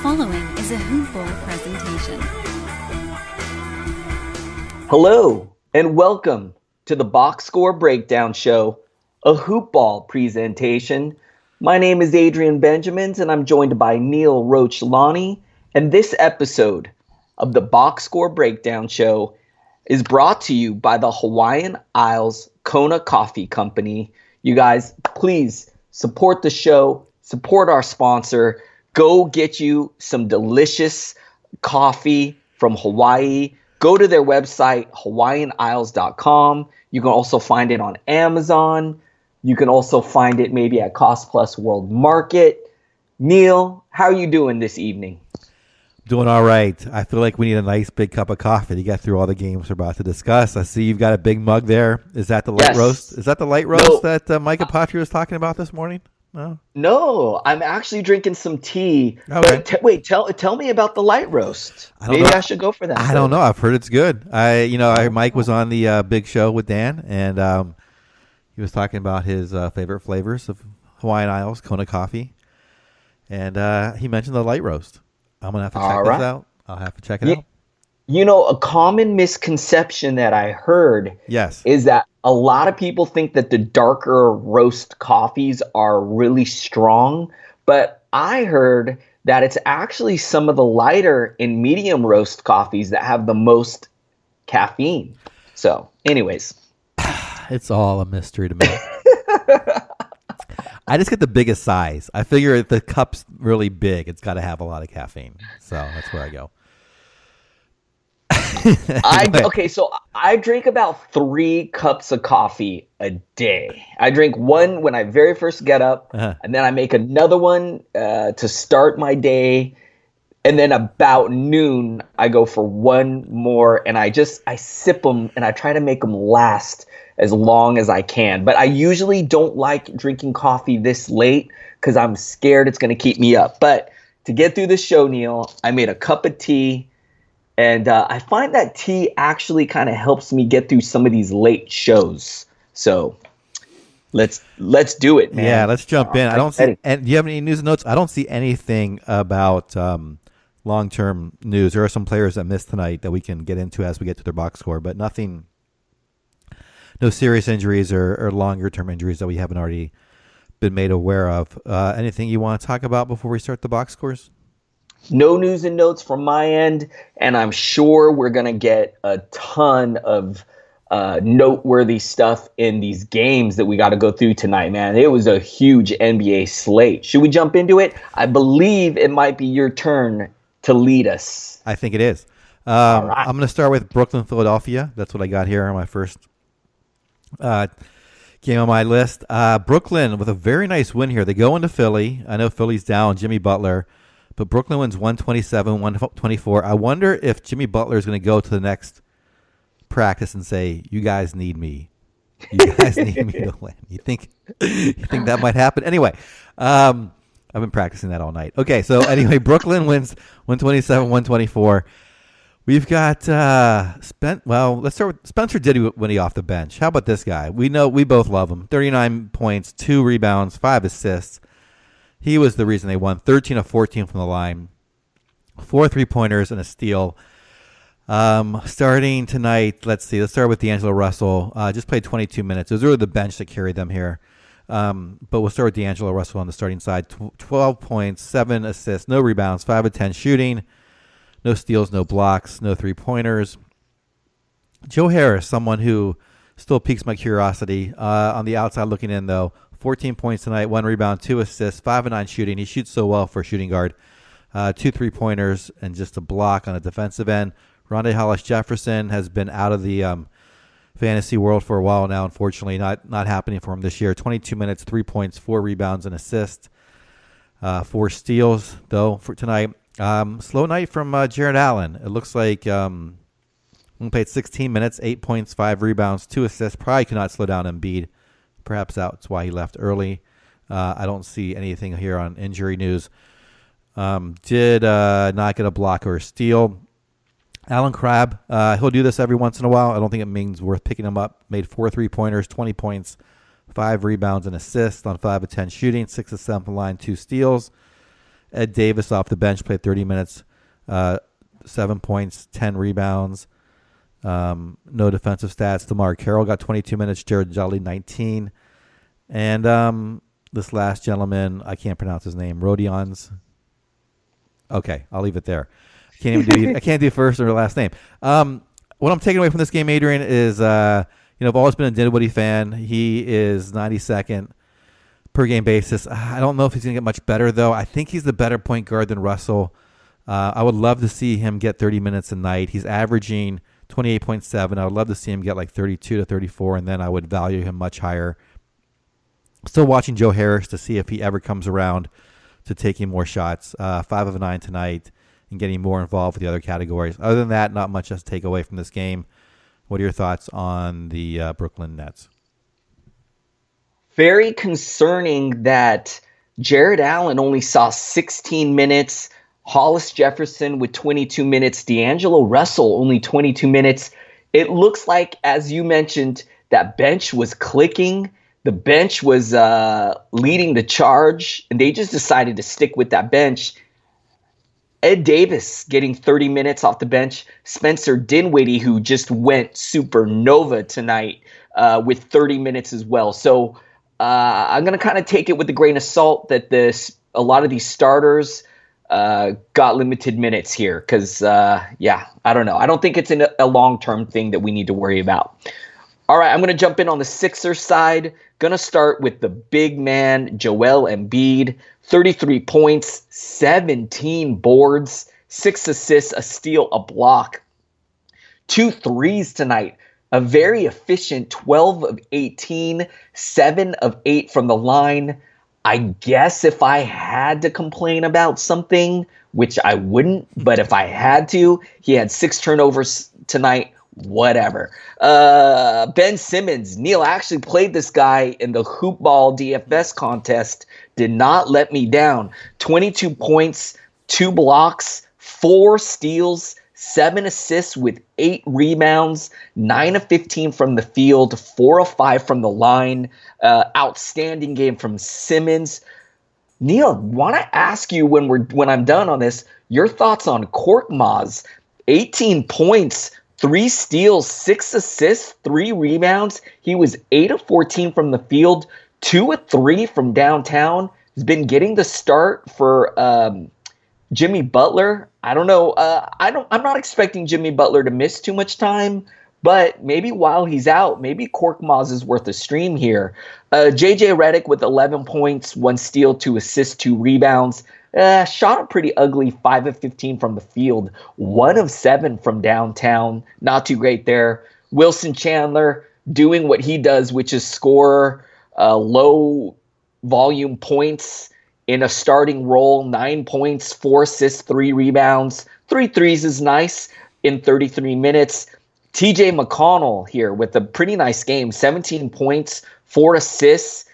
following is a Hoop Ball presentation. Hello, and welcome to the Box Score Breakdown Show, a Hoop Ball presentation. My name is Adrian Benjamins, and I'm joined by Neil Rochlani. And this episode of the Box Score Breakdown Show is brought to you by the Hawaiian Isles Kona Coffee Company. You guys, please support the show, support our sponsor. Go get you some delicious coffee from Hawaii. Go to their website, hawaiianisles.com. You can also find it on Amazon. You can also find it maybe at Cost Plus World Market. Neil, how are you doing this evening? Doing all right. I feel like we need a nice big cup of coffee to get through all the games we're about to discuss. I see you've got a big mug there. Is that the light roast? Is that the light roast that Micah Patria was talking about this morning? No, I'm actually drinking some tea. Okay. Wait, tell me about the light roast. Maybe I should go for that. I don't know. I've heard it's good. Mike was on the big show with Dan, and he was talking about his favorite flavors of Hawaiian Isles Kona coffee, and he mentioned the light roast. I'm gonna have to check this out. I'll have to check it out. You know, a common misconception that I heard is that a lot of people think that the darker roast coffees are really strong, but I heard that it's actually some of the lighter and medium roast coffees that have the most caffeine. So, anyways. It's all a mystery to me. I just get the biggest size. I figure if the cup's really big, it's got to have a lot of caffeine. So that's where I go. So I drink about 3 cups of coffee a day. I drink one when I very first get up, and then I make another one to start my day, and then about noon I go for one more, and I sip them, and I try to make them last as long as I can. But I usually don't like drinking coffee this late because I'm scared it's going to keep me up. But to get through the show, Neil, I made a cup of tea. And I find that tea actually kind of helps me get through some of these late shows. So let's do it, man. Yeah, let's jump in. I don't see. And do you have any news and notes? I don't see anything about long-term news. There are some players that missed tonight that we can get into as we get to their box score, but nothing. No serious injuries or longer-term injuries that we haven't already been made aware of. Anything you want to talk about before we start the box scores? No news and notes from my end, and I'm sure we're going to get a ton of noteworthy stuff in these games that we got to go through tonight, man. It was a huge NBA slate. Should we jump into it? I believe it might be your turn to lead us. I think it is. All right. I'm going to start with Brooklyn, Philadelphia. That's what I got here on my first game on my list. Brooklyn with a very nice win here. They go into Philly. I know Philly's down Jimmy Butler. But Brooklyn wins 127-124. I wonder if Jimmy Butler is going to go to the next practice and say, "You guys need me. You guys need me to win." You think that might happen? Anyway, I've been practicing that all night. Okay, so anyway, Brooklyn wins 127-124. We've got let's start with Spencer Dinwiddie off the bench. How about this guy? We both love him. 39 points, 2 rebounds, 5 assists. He was the reason they won. 13 of 14 from the line, 4 3-pointers and a steal. Starting tonight, let's start with D'Angelo Russell. Just played 22 minutes. It was really the bench that carried them here. But we'll start with D'Angelo Russell on the starting side. 12 points, 7 assists, no rebounds, 5 of 10 shooting, no steals, no blocks, no 3-pointers. Joe Harris, someone who still piques my curiosity. On the outside looking in, though, 14 points tonight, 1 rebound, 2 assists, 5 of 9 shooting. He shoots so well for a shooting guard. 2 3-pointers and just a block on a defensive end. Rondae Hollis-Jefferson has been out of the fantasy world for a while now, unfortunately. Not happening for him this year. 22 minutes, 3 points, 4 rebounds, and assists. 4 steals, though, for tonight. Slow night from Jared Allen. It looks like only played 16 minutes, 8 points, 5 rebounds, 2 assists. Probably could not slow down Embiid. Perhaps that's why he left early. I don't see anything here on injury news. Did not get a block or a steal. Alan Crabb, he'll do this every once in a while. I don't think it means worth picking him up. Made 4 3-pointers, 20 points, 5 rebounds and assists on 5 of 10 shooting, 6 of 7 from the line, 2 steals. Ed Davis off the bench played 30 minutes, 7 points, 10 rebounds. No defensive stats. DeMar Carroll got 22 minutes. Jared Jolly 19. And this last gentleman, I can't pronounce his name. Rodions. Okay, I'll leave it there. I can't do first or last name. What I'm taking away from this game, Adrian, is I've always been a Dinwiddie fan. He is 92nd per game basis. I don't know if he's going to get much better though. I think he's the better point guard than Russell. I would love to see him get 30 minutes a night. He's averaging 28.7. I would love to see him get like 32 to 34, and then I would value him much higher. Still watching Joe Harris to see if he ever comes around to taking more shots. 5 of 9 tonight and getting more involved with the other categories. Other than that, not much else to take away from this game. What are your thoughts on the Brooklyn Nets? Very concerning that Jared Allen only saw 16 minutes. Hollis Jefferson with 22 minutes. D'Angelo Russell only 22 minutes. It looks like, as you mentioned, that bench was clicking. The bench was leading the charge, and they just decided to stick with that bench. Ed Davis getting 30 minutes off the bench. Spencer Dinwiddie, who just went supernova tonight with 30 minutes as well. So I'm going to kind of take it with a grain of salt that a lot of these starters got limited minutes here because, I don't know. I don't think it's a long-term thing that we need to worry about. All right, I'm going to jump in on the Sixers side. Going to start with the big man, Joel Embiid. 33 points, 17 boards, 6 assists, a steal, a block. 2 threes tonight. A very efficient 12 of 18, 7 of 8 from the line. I guess if I had to complain about something, which I wouldn't, but if I had to, he had 6 turnovers tonight. Whatever. Ben Simmons. Neil actually played this guy in the Hoop Ball DFS contest. Did not let me down. 22 points, 2 blocks, 4 steals, 7 assists with 8 rebounds, 9 of 15 from the field, 4 of 5 from the line. Outstanding game from Simmons. Neil, want to ask you when I'm done on this, your thoughts on Korkmaz. 18 points, 3 steals, 6 assists, 3 rebounds. He was 8 of 14 from the field, 2 of 3 from downtown. He's been getting the start for Jimmy Butler. I don't know. I'm not expecting Jimmy Butler to miss too much time, but maybe while he's out, maybe Korkmaz is worth a stream here. JJ Redick with 11 points, 1 steal, 2 assists, 2 rebounds. Shot a pretty ugly 5 of 15 from the field, 1 of 7 from downtown. Not too great there. Wilson Chandler doing what he does, which is score low volume points in a starting role. 9 points, 4 assists, 3 rebounds. 3 threes is nice in 33 minutes. TJ McConnell here with a pretty nice game. 17 points, 4 assists.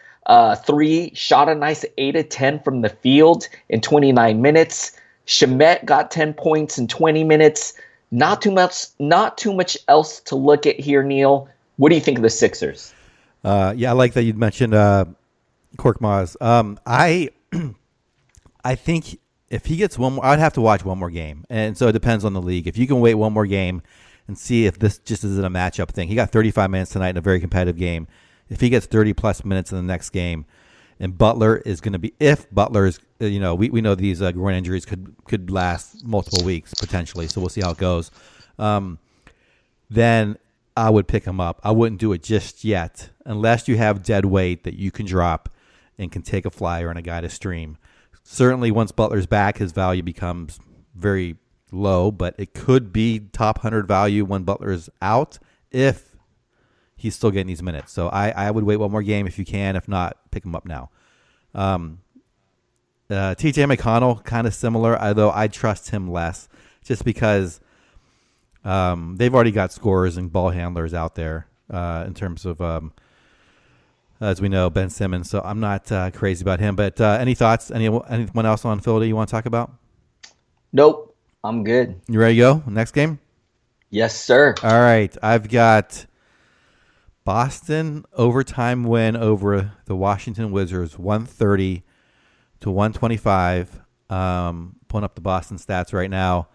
3, shot a nice 8 of 10 from the field in 29 minutes. Shamet got 10 points in 20 minutes. Not too much else to look at here, Neil. What do you think of the Sixers? I like that you mentioned Korkmaz. I think if he gets one more, I'd have to watch one more game. And so it depends on the league. If you can wait one more game and see if this just isn't a matchup thing. He got 35 minutes tonight in a very competitive game. If he gets 30-plus minutes in the next game, and Butler is going to be – if Butler is – we know these groin injuries could last multiple weeks potentially, so we'll see how it goes. Then I would pick him up. I wouldn't do it just yet unless you have dead weight that you can drop and can take a flyer and a guy to stream. Certainly once Butler's back, his value becomes very low, but it could be top 100 value when Butler's out if – he's still getting these minutes. So I would wait one more game if you can. If not, pick him up now. TJ McConnell, kind of similar, although I trust him less just because they've already got scorers and ball handlers out there in terms of, as we know, Ben Simmons. So I'm not crazy about him. But any thoughts? Anyone else on Philly you want to talk about? Nope. I'm good. You ready to go? Next game? Yes, sir. All right. I've got Boston overtime win over the Washington Wizards, 130 to 125. Pulling up the Boston stats right now.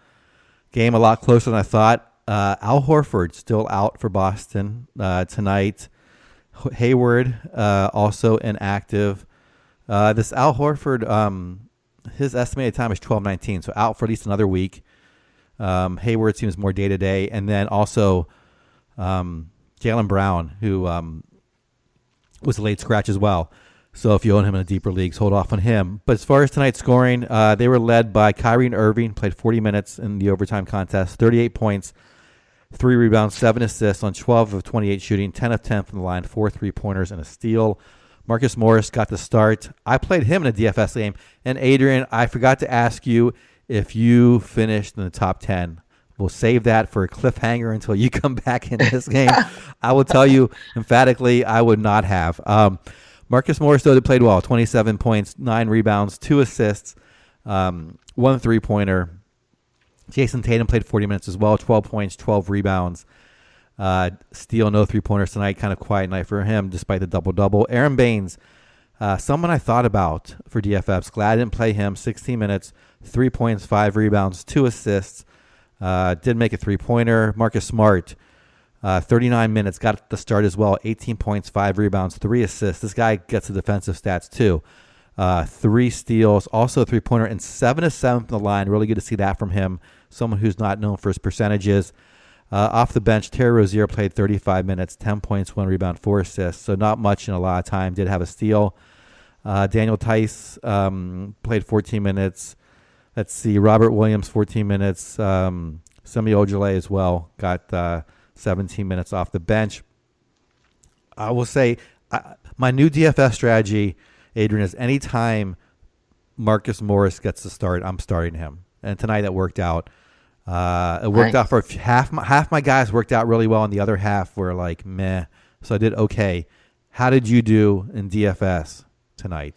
Game a lot closer than I thought. Al Horford still out for Boston tonight. Hayward also inactive. This Al Horford, his estimated time is 12:19, so out for at least another week. Hayward seems more day to day, and then also Jaylen Brown, who was a late scratch as well. So if you own him in a deeper leagues, hold off on him. But as far as tonight's scoring, they were led by Kyrie Irving, played 40 minutes in the overtime contest, 38 points, 3 rebounds, 7 assists on 12 of 28 shooting, 10 of 10 from the line, 4 3-pointers, and a steal. Marcus Morris got the start. I played him in a DFS game. And Adrian, I forgot to ask you if you finished in the top 10. We'll save that for a cliffhanger until you come back in this game. I will tell you emphatically I would not have. Marcus Morris, though, played well. 27 points, 9 rebounds, 2 assists, 1 3-pointer. Jason Tatum played 40 minutes as well, 12 points, 12 rebounds. Steal, no 3-pointers tonight. Kind of quiet night for him despite the double-double. Aaron Baines, someone I thought about for DFS. Glad I didn't play him. 16 minutes, 3 points, 5 rebounds, 2 assists. Did make a 3-pointer. Marcus Smart, 39 minutes, got the start as well. 18 points, 5 rebounds, 3 assists. This guy gets the defensive stats too. 3 steals, also a 3-pointer, and 7 of 7 from the line. Really good to see that from him. Someone who's not known for his percentages. Off the bench, Terry Rozier played 35 minutes, 10 points, 1 rebound, 4 assists. So not much in a lot of time. Did have a steal. Daniel Tice played 14 minutes. Let's see. Robert Williams, 14 minutes. Semi Ojeleye as well. Got 17 minutes off the bench. I will say my new DFS strategy, Adrian, is anytime Marcus Morris gets to start, I'm starting him. And tonight that worked out. It worked out for half my guys worked out really well, and the other half were like meh. So I did okay. How did you do in DFS tonight?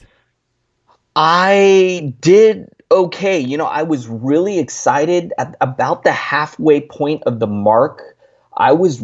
I did okay. I was really excited at about the halfway point of the mark. I was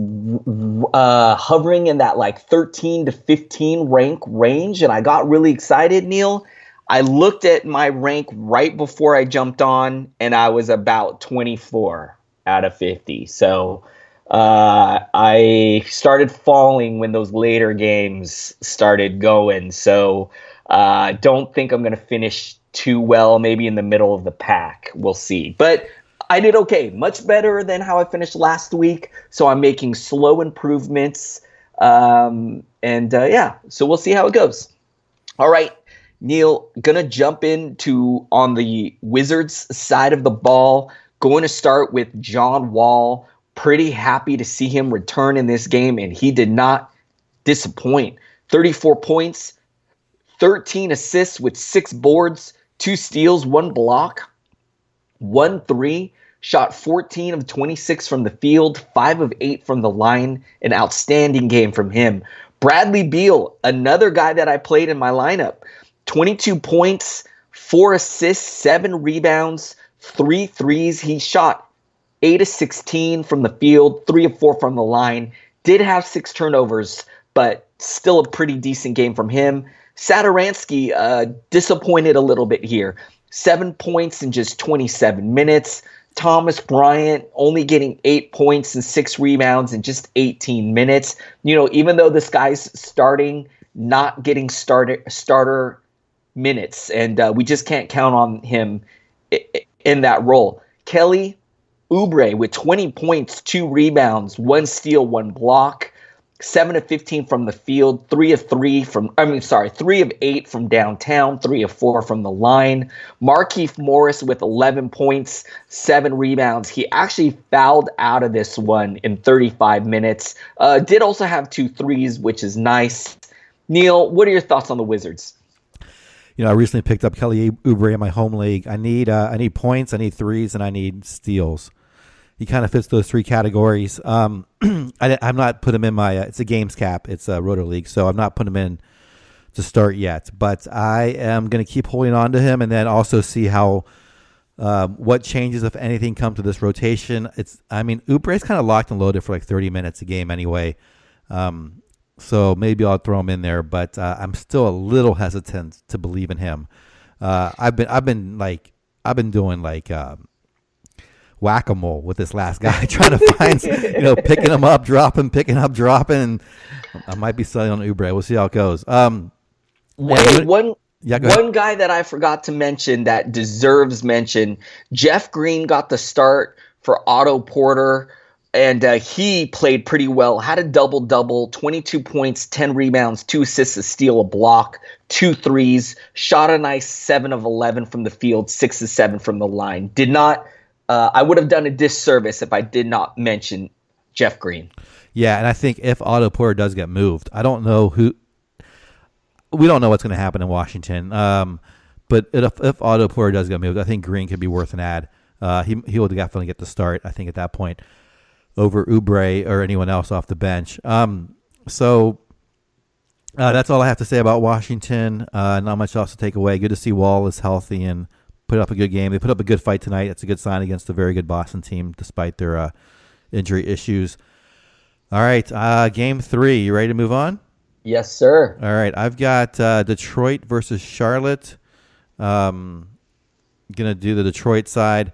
hovering in that like 13 to 15 range, and I got really excited, Neil. I looked at my rank right before I jumped on, and I was about 24 out of 50. So I started falling when those later games started going. So don't think I'm going to finish too well, maybe in the middle of the pack. We'll see. But I did okay, much better than how I finished last week. So I'm making slow improvements. So we'll see how it goes. All right. Neil, gonna jump into on the Wizards side of the ball. Going to start with John Wall. Pretty happy to see him return in this game, and he did not disappoint. 34 points, 13 assists with 6 boards, 2 steals, 1 block, 1 3. Shot 14 of 26 from the field, 5 of 8 from the line. An outstanding game from him. Bradley Beal, another guy that I played in my lineup. 22 points, 4 assists, 7 rebounds, 3 threes. He shot 8 of 16 from the field, 3 of 4 from the line. Did have 6 turnovers, but still a pretty decent game from him. Satoransky disappointed a little bit here. 7 points in just 27 minutes. Thomas Bryant only getting 8 points and 6 rebounds in just 18 minutes. Even though this guy's starting, not getting starter minutes, and we just can't count on him in that role. Kelly Oubre with 20 points, 2 rebounds, 1 steal, 1 block, 7 of 15 from the field, 3 of 8 from downtown, 3 of 4 from the line. Markieff Morris with 11 points, 7 rebounds. He actually fouled out of this one in 35 minutes. Did also have 2 threes, which is nice. Neil, what are your thoughts on the Wizards? I recently picked up Kelly Oubre in my home league. I need points, I need threes, and I need steals. He kind of fits those 3 categories. I'm not put him in my. It's a games cap. It's a roto league, so I'm not putting him in to start yet. But I am going to keep holding on to him, and then also see how what changes, if anything, come to this rotation. Oubre's kind of locked and loaded for like 30 minutes a game anyway. So maybe I'll throw him in there, but I'm still a little hesitant to believe in him. I've been like I've been doing like whack-a-mole with this last guy, trying to find, picking him up, dropping, picking up, dropping. And I might be selling on Oubre. We'll see how it goes. One guy that I forgot to mention that deserves mention, Jeff Green got the start for Otto Porter, and he played pretty well. Had a double-double, 22 points, 10 rebounds, 2 assists, a steal, a block, 2 threes, shot a nice 7 of 11 from the field, 6 of 7 from the line. I would have done a disservice if I did not mention Jeff Green. Yeah, and I think if Otto Porter does get moved, we don't know what's going to happen in Washington. But if Otto Porter does get moved, I think Green could be worth an ad. He will definitely get the start, I think, at that point, over Oubre or anyone else off the bench. So that's all I have to say about Washington. Not much else to take away. Good to see Wall is healthy and put up a good game. They put up a good fight tonight. That's a good sign against a very good Boston team, despite their injury issues. All right, Game 3. You ready to move on? Yes, sir. All right, I've got Detroit versus Charlotte. Going to do the Detroit side.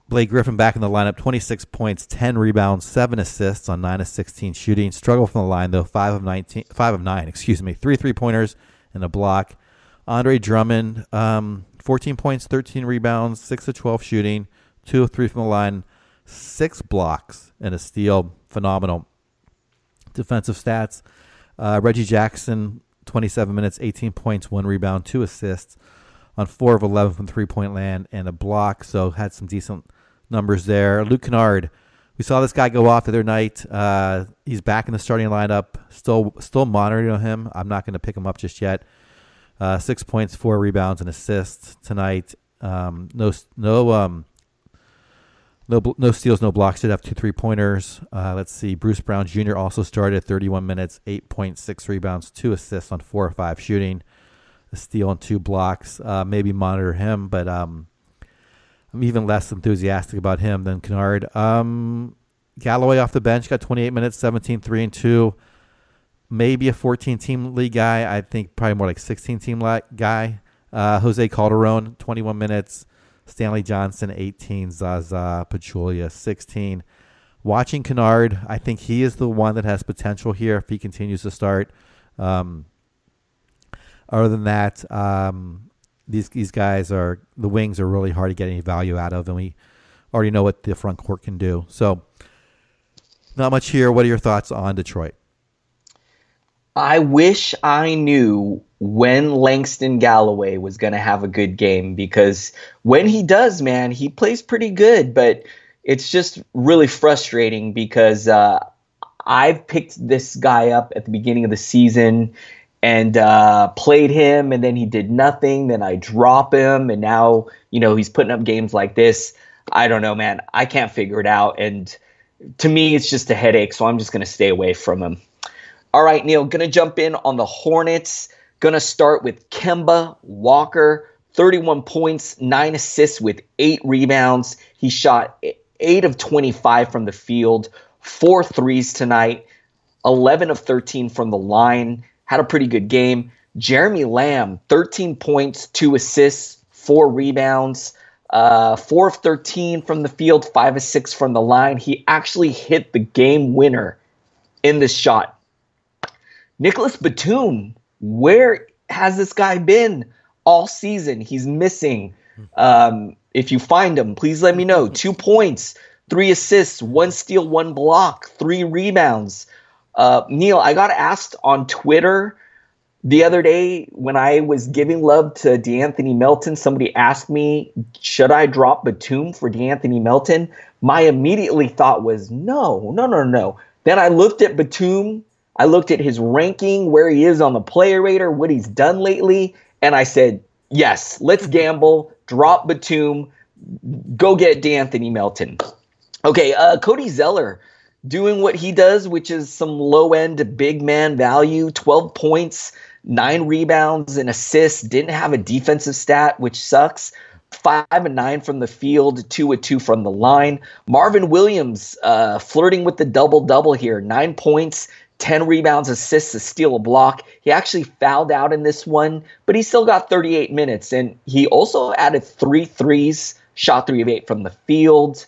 Blake Griffin back in the lineup, 26 points, 10 rebounds, 7 assists on 9 of 16 shooting. Struggle from the line, though, 5 of 9, 3 3-pointers and a block. Andre Drummond, 14 points, 13 rebounds, 6 of 12 shooting, 2 of 3 from the line, 6 blocks and a steal. Phenomenal defensive stats. Reggie Jackson, 27 minutes, 18 points, 1 rebound, 2 assists on 4 of 11 from three-point land and a block, so had some decent numbers there. Luke Kennard, we saw this guy go off the other night. He's back in the starting lineup. Still monitoring him. I'm not going to pick him up just yet. 6 points, 4 rebounds, and assists tonight. No steals, no blocks. Did have 2 3-pointers. Let's see. Bruce Brown Jr. also started 31 minutes, 8.6 rebounds, 2 assists on 4 or 5 shooting, a steal and 2 blocks. Maybe monitor him, but I'm even less enthusiastic about him than Kennard. Galloway off the bench got 28 minutes, 17, 3 and 2. Maybe a 14-team league guy. I think probably more like 16-team guy. Jose Calderon, 21 minutes. Stanley Johnson, 18. Zaza Pachulia, 16. Watching Kennard, I think he is the one that has potential here if he continues to start. Other than that, these guys the wings are really hard to get any value out of, and we already know what the front court can do. So not much here. What are your thoughts on Detroit? I wish I knew when Langston Galloway was going to have a good game, because when he does, man, he plays pretty good, but it's just really frustrating because I've picked this guy up at the beginning of the season and played him, and then he did nothing. Then I drop him, and now, he's putting up games like this. I don't know, man. I can't figure it out. And to me, it's just a headache, so I'm just going to stay away from him. All right, Neil, going to jump in on the Hornets. Going to start with Kemba Walker, 31 points, 9 assists with 8 rebounds. He shot 8 of 25 from the field, 4 threes tonight, 11 of 13 from the line. Had a pretty good game. Jeremy Lamb, 13 points, 2 assists, 4 rebounds, 4 of 13 from the field, 5 of 6 from the line. He actually hit the game winner in this shot. Nicholas Batum, where has this guy been all season? He's missing. If you find him, please let me know. 2 points, 3 assists, 1 steal, 1 block, 3 rebounds. Neil, I got asked on Twitter the other day when I was giving love to DeAnthony Melton. Somebody asked me, should I drop Batum for DeAnthony Melton? My immediately thought was no. Then I looked at Batum. I looked at his ranking, where he is on the player rater, what he's done lately, and I said, yes, let's gamble, drop Batum, go get DeAnthony Melton. Okay, Cody Zeller doing what he does, which is some low-end big man value, 12 points, 9 rebounds, and assists, didn't have a defensive stat, which sucks. 5 of 9 from the field, 2 of 2 from the line. Marvin Williams flirting with the double-double here, 9 points, 10 rebounds, assists, a steal, a block. He actually fouled out in this one, but he still got 38 minutes. And he also added 3 threes, shot 3 of 8 from the field.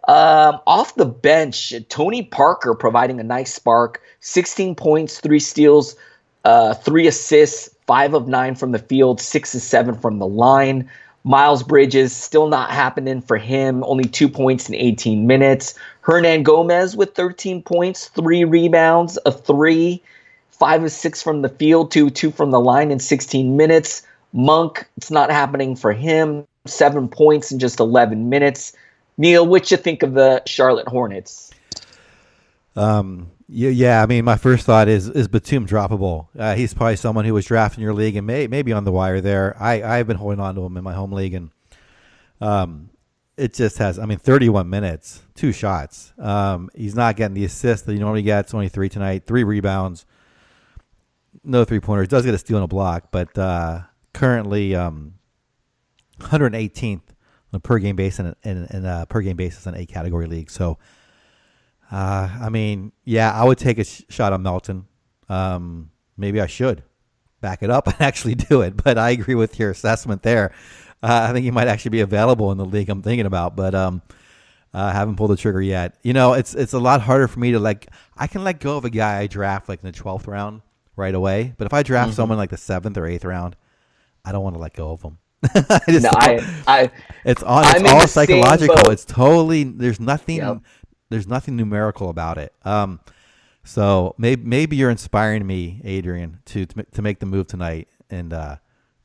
Off the bench, Tony Parker providing a nice spark, 16 points, 3 steals, 3 assists, 5 of 9 from the field, 6 of 7 from the line. Miles Bridges still not happening for him, only 2 points in 18 minutes. Hernan Gomez with 13 points, 3 rebounds, a 3, 5 of 6 from the field, 2 from the line in 16 minutes. Monk, it's not happening for him, 7 points in just 11 minutes. Neil, what you think of the Charlotte Hornets? Yeah, I mean, my first thought is Batum droppable? He's probably someone who was drafted in your league and maybe on the wire there. I've been holding on to him in my home league, and it just has, 31 minutes, 2 shots. He's not getting the assist that he normally gets, only 3 tonight, 3 rebounds, no 3-pointers. Does get a steal and a block, but currently 118th on a per game basis in a per game basis in a category league. So, I would take a shot on Melton. Maybe I should back it up and actually do it, but I agree with your assessment there. I think he might actually be available in the league I'm thinking about, but I haven't pulled the trigger yet. It's a lot harder for me to I can let go of a guy I draft in the 12th round right away, but if I draft someone like the 7th or 8th round, I don't want to let go of them. It's all psychological. It's totally, there's nothing numerical about it. So maybe you're inspiring me, Adrian, to make the move tonight and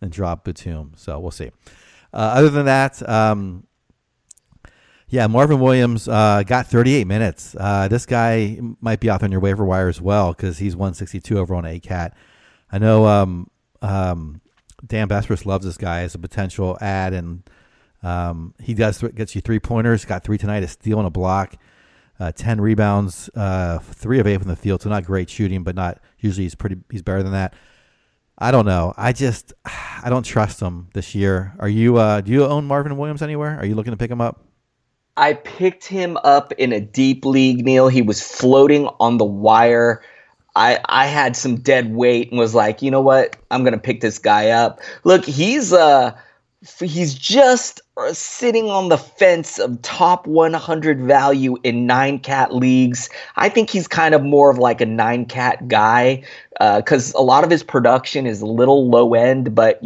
drop Batum. So we'll see. Other than that, Marvin Williams got 38 minutes. This guy might be off on your waiver wire as well because he's 162 over on ACAT. I know Dan Besbris loves this guy as a potential ad, and he gets you 3-pointers. Got 3 tonight, a steal and a block. 10 rebounds, 3 of 8 from the field. So not great shooting, but not usually he's better than that. I don't know. I don't trust him this year. Are you? Do you own Marvin Williams anywhere? Are you looking to pick him up? I picked him up in a deep league, Neil. He was floating on the wire. I had some dead weight and was like, you know what? I'm going to pick this guy up. Look, he's just sitting on the fence of top 100 value in 9-cat leagues. I think he's kind of more of like a 9-cat guy because a lot of his production is a little low end. But,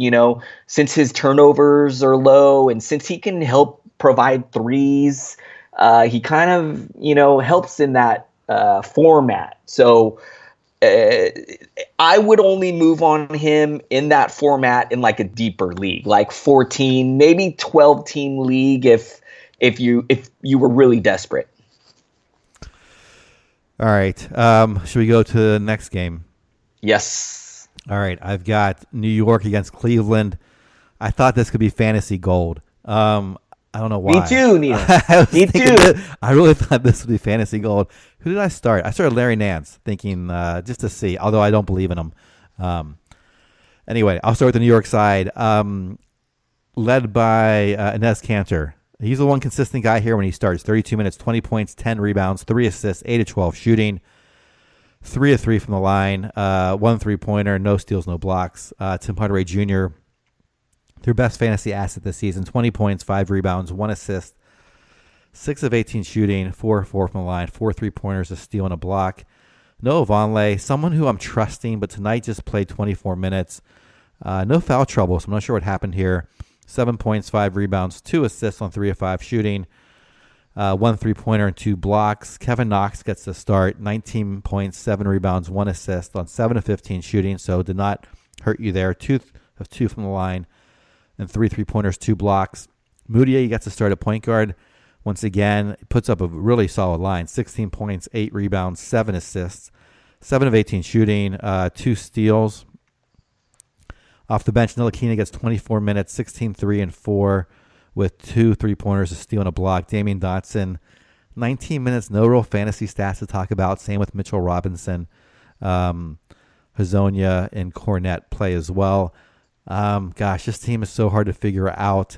since his turnovers are low and since he can help provide threes, he kind of, helps in that format. So I would only move on him in that format in a deeper league, like 14, maybe 12-team league if you were really desperate. All right. Should we go to the next game? Yes. All right. I've got New York against Cleveland. I thought this could be fantasy gold. I don't know why. Me too, Neil. Me too. I really thought this would be fantasy gold. Who did I start? I started Larry Nance, thinking just to see, although I don't believe in him. Anyway, I'll start with the New York side, led by Enes Kanter. He's the one consistent guy here when he starts. 32 minutes, 20 points, 10 rebounds, 3 assists, 8 of 12 shooting, 3 of 3 from the line, 1 3-pointer, no steals, no blocks. Tim Hardaway Jr., their best fantasy asset this season, 20 points, 5 rebounds, 1 assist, 6 of 18 shooting, 4 of 4 from the line, 4 3-pointers, a steal and a block. Noah Vonleh, someone who I'm trusting, but tonight just played 24 minutes. No foul trouble, so I'm not sure what happened here. 7 points, 5 rebounds, 2 assists on 3 of 5 shooting, 1 3-pointer and 2 blocks. Kevin Knox gets the start, 19 points, 7 rebounds, 1 assist on 7 of 15 shooting, so did not hurt you there. 2 of 2 from the line and 3 3-pointers, 2 blocks. Moutier gets to start at point guard. Once again, puts up a really solid line. 16 points, 8 rebounds, 7 assists, 7 of 18 shooting, 2 steals. Off the bench, Ntilikina gets 24 minutes, 16, 3, and 4 with 2 3-pointers, a steal and a block. Damian Dotson, 19 minutes, no real fantasy stats to talk about. Same with Mitchell Robinson. Hazonia and Cornette play as well. This team is so hard to figure out.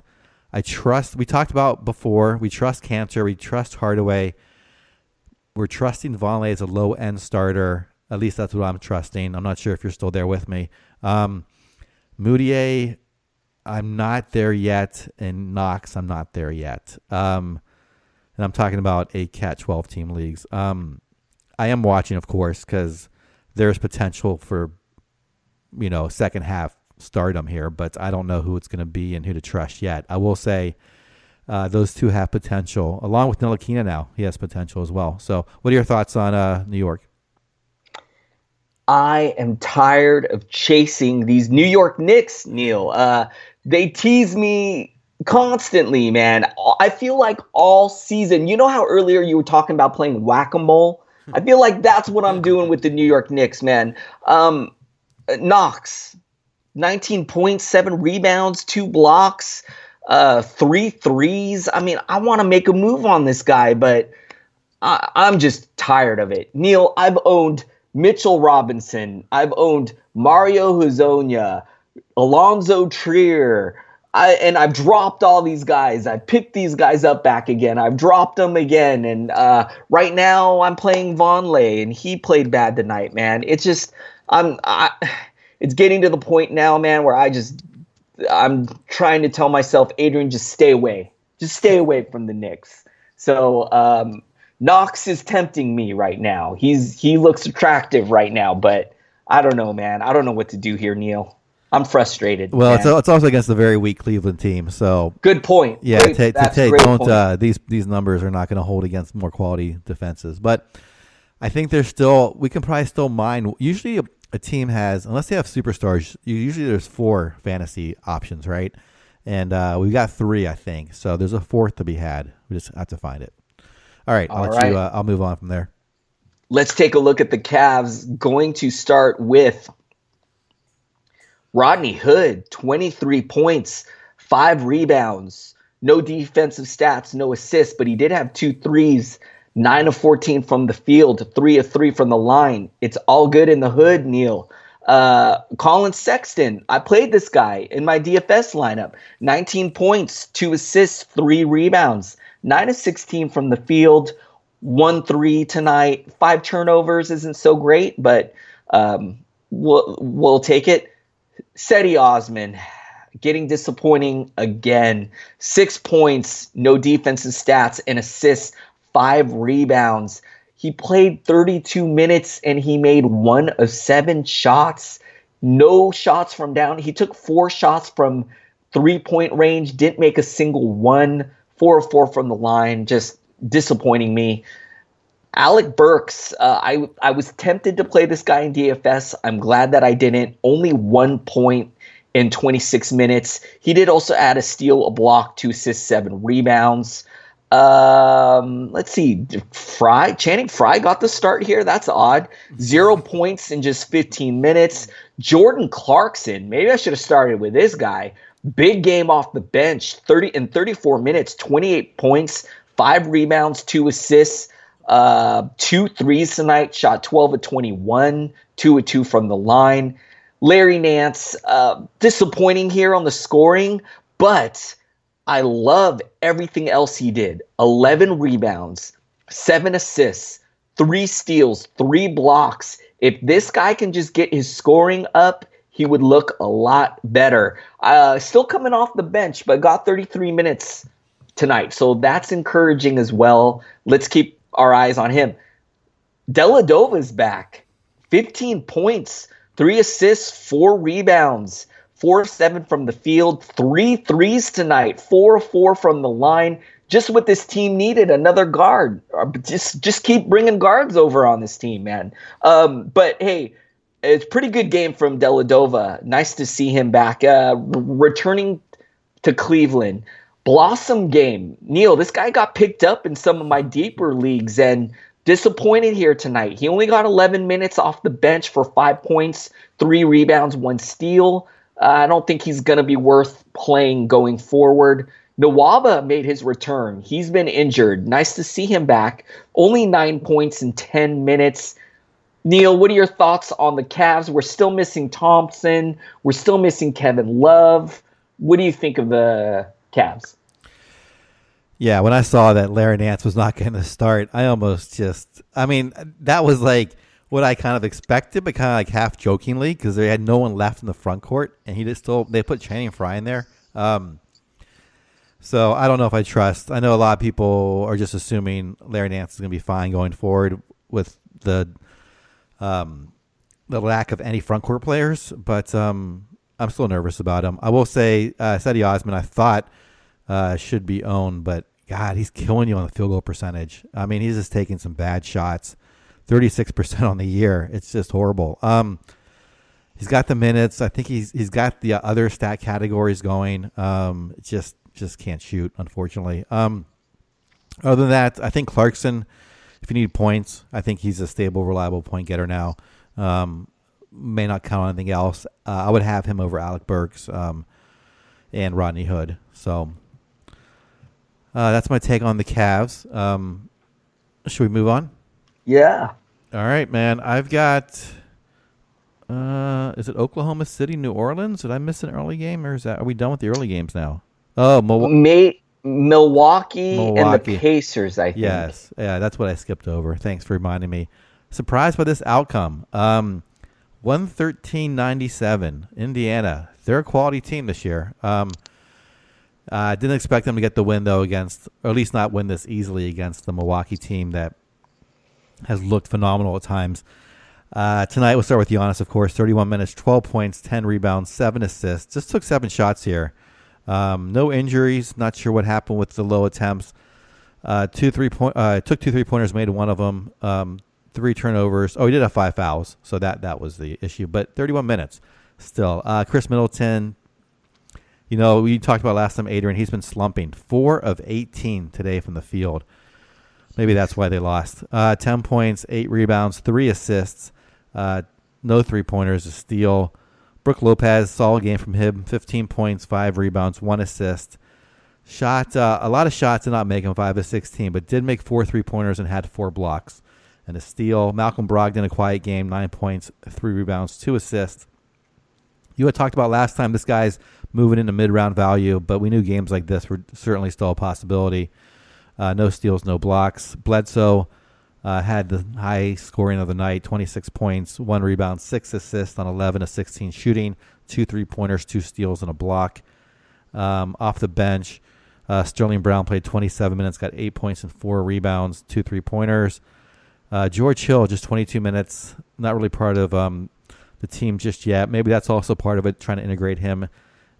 We talked about before, we trust Kanter, we trust Hardaway. We're trusting Vonleh as a low-end starter. At least that's what I'm trusting. I'm not sure if you're still there with me. Moutier, I'm not there yet, and Knox, I'm not there yet. And I'm talking about a Cat 12 team leagues. I am watching, of course, because there's potential for, second half stardom here, but I don't know who it's going to be and who to trust yet. I will say those two have potential, along with Ntilikina now. He has potential as well. So what are your thoughts on New York? I am tired of chasing these New York Knicks, Neil. They tease me constantly, man. I feel like all season, you know how earlier you were talking about playing whack-a-mole? I feel like that's what I'm doing with the New York Knicks, man. Knox, 19 points, 7 rebounds, 2 blocks, 3 threes. I mean, I want to make a move on this guy, but I'm just tired of it. Neil, I've owned Mitchell Robinson. I've owned Mario Hezonja, Alonzo Trier. And I've dropped all these guys. I picked these guys up back again. I've dropped them again. And right now I'm playing Vonleh, and he played bad tonight, man. It's just it's getting to the point now, man, where I'm trying to tell myself, Adrian, just stay away. Just stay away from the Knicks. So Knox is tempting me right now. He looks attractive right now, but I don't know, man. I don't know what to do here, Neil. I'm frustrated. Well, it's also against a very weak Cleveland team. So good point. Yeah, these numbers are not going to hold against more quality defenses. But I think we can probably still mine. Usually a team has, unless they have superstars, usually there's 4 fantasy options, right? And we've got 3, I think. So there's a 4th to be had. We just have to find it. All right, I'll move on from there. Let's take a look at the Cavs. Going to start with Rodney Hood, 23 points, 5 rebounds, no defensive stats, no assists, but he did have 2 threes, 9 of 14 from the field, 3 of 3 from the line. It's all good in the Hood, Neil. Colin Sexton, I played this guy in my DFS lineup. 19 points, 2 assists, 3 rebounds, 9 of 16 from the field, 1 3 tonight. 5 turnovers isn't so great, but we'll take it. Cedi Osman, getting disappointing again. 6 points, no defensive stats, and assists, 5 rebounds. He played 32 minutes and he made 1 of 7 shots. No shots from down. He took 4 shots from 3-point range, didn't make a single one. 4 of 4 from the line, just disappointing me. Alec Burks, I was tempted to play this guy in DFS. I'm glad that I didn't. Only 1 point in 26 minutes. He did also add a steal, a block, 2 assists, 7 rebounds. Let's see. Channing Frye got the start here. That's odd. 0 points in just 15 minutes. Jordan Clarkson, maybe I should have started with this guy. Big game off the bench. 34 minutes, 28 points, 5 rebounds, 2 assists. 2 threes tonight, shot 12 of 21, 2 of 2 from the line. Larry Nance, disappointing here on the scoring, but I love everything else he did. 11 rebounds, 7 assists, 3 steals, 3 blocks. If this guy can just get his scoring up, he would look a lot better. Still coming off the bench, but got 33 minutes tonight, so that's encouraging as well. Let's keep our eyes on him. Delladova's back. 15 points, 3 assists, 4 rebounds, 4 of 7 from the field, 3 threes tonight, 4 of 4 from the line. Just what this team needed, another guard. Just keep bringing guards over on this team, man. But hey, it's a pretty good game from Dellavedova. Nice to see him back. Returning to Cleveland. Blossom game. Neil, this guy got picked up in some of my deeper leagues and disappointed here tonight. He only got 11 minutes off the bench for 5 points, 3 rebounds, 1 steal. I don't think he's going to be worth playing going forward. Nwaba made his return. He's been injured. Nice to see him back. Only 9 points in 10 minutes. Neil, what are your thoughts on the Cavs? We're still missing Thompson. We're still missing Kevin Love. What do you think of the Cavs? Yeah, when I saw that Larry Nance was not going to start, I almost that was like, what I kind of expected, but kind of like half jokingly, because they had no one left in the front court, and they put Channing Frye in there. So I don't know if I trust. I know a lot of people are just assuming Larry Nance is going to be fine going forward with the lack of any front court players, but I'm still nervous about him. I will say, Cedi Osman, I thought should be owned, but God, he's killing you on the field goal percentage. I mean, he's just taking some bad shots. 36% on the year. It's just horrible. He's got the minutes. I think he's got the other stat categories going. Just can't shoot, unfortunately. Other than that, I think Clarkson, if you need points, I think he's a stable, reliable point getter now. May not count on anything else. I would have him over Alec Burks and Rodney Hood. So that's my take on the Cavs. Should we move on? Yeah. All right, man. I've got, is it Oklahoma City, New Orleans? Did I miss an early game, or are we done with the early games now? Oh, Milwaukee and the Pacers, I think. Yes. Yeah, that's what I skipped over. Thanks for reminding me. Surprised by this outcome. 113-97, Indiana. They're a quality team this year. I didn't expect them to get the win, though, against, or at least not win this easily against the Milwaukee team that has looked phenomenal at times. Tonight, we'll start with Giannis, of course. 31 minutes, 12 points, 10 rebounds, 7 assists. Just took 7 shots here. No injuries. Not sure what happened with the low attempts. Took 2 3-pointers, made one of them. 3 turnovers. Oh, he did have 5 fouls, so that was the issue. But 31 minutes still. Chris Middleton, we talked about last time, Adrian, he's been slumping. 4 of 18 today from the field. Maybe that's why they lost. 10 points, 8 rebounds, 3 assists. No 3-pointers, a steal. Brook Lopez, solid game from him. 15 points, 5 rebounds, 1 assist. Shot a lot of shots, did not make him 5 of 16, but did make 4 3-pointers and had 4 blocks and a steal. Malcolm Brogdon, a quiet game, 9 points, 3 rebounds, 2 assists. You had talked about last time this guy's moving into mid-round value, but we knew games like this were certainly still a possibility. No steals, no blocks. Bledsoe had the high scoring of the night, 26 points, 1 rebound, 6 assists on 11 of 16 shooting, 2 3-pointers, 2 steals, and a block. Off the bench, Sterling Brown played 27 minutes, got 8 points and 4 rebounds, 2 3-pointers. George Hill, just 22 minutes, not really part of the team just yet. Maybe that's also part of it, trying to integrate him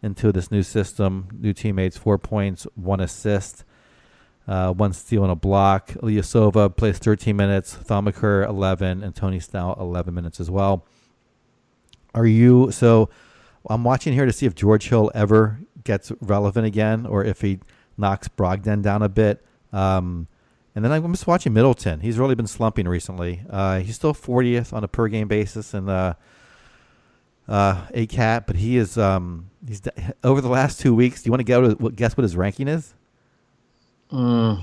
into this new system. New teammates, 4 points, 1 assist. 1 steal and a block. Ilyasova plays 13 minutes. Thaumaker 11, and Tony Snell 11 minutes as well. So I'm watching here to see if George Hill ever gets relevant again, or if he knocks Brogdon down a bit. And then I'm just watching Middleton. He's really been slumping recently. He's still 40th on a per game basis in ACAT, but he is he's over the last 2 weeks. Do you want to guess what his ranking is? You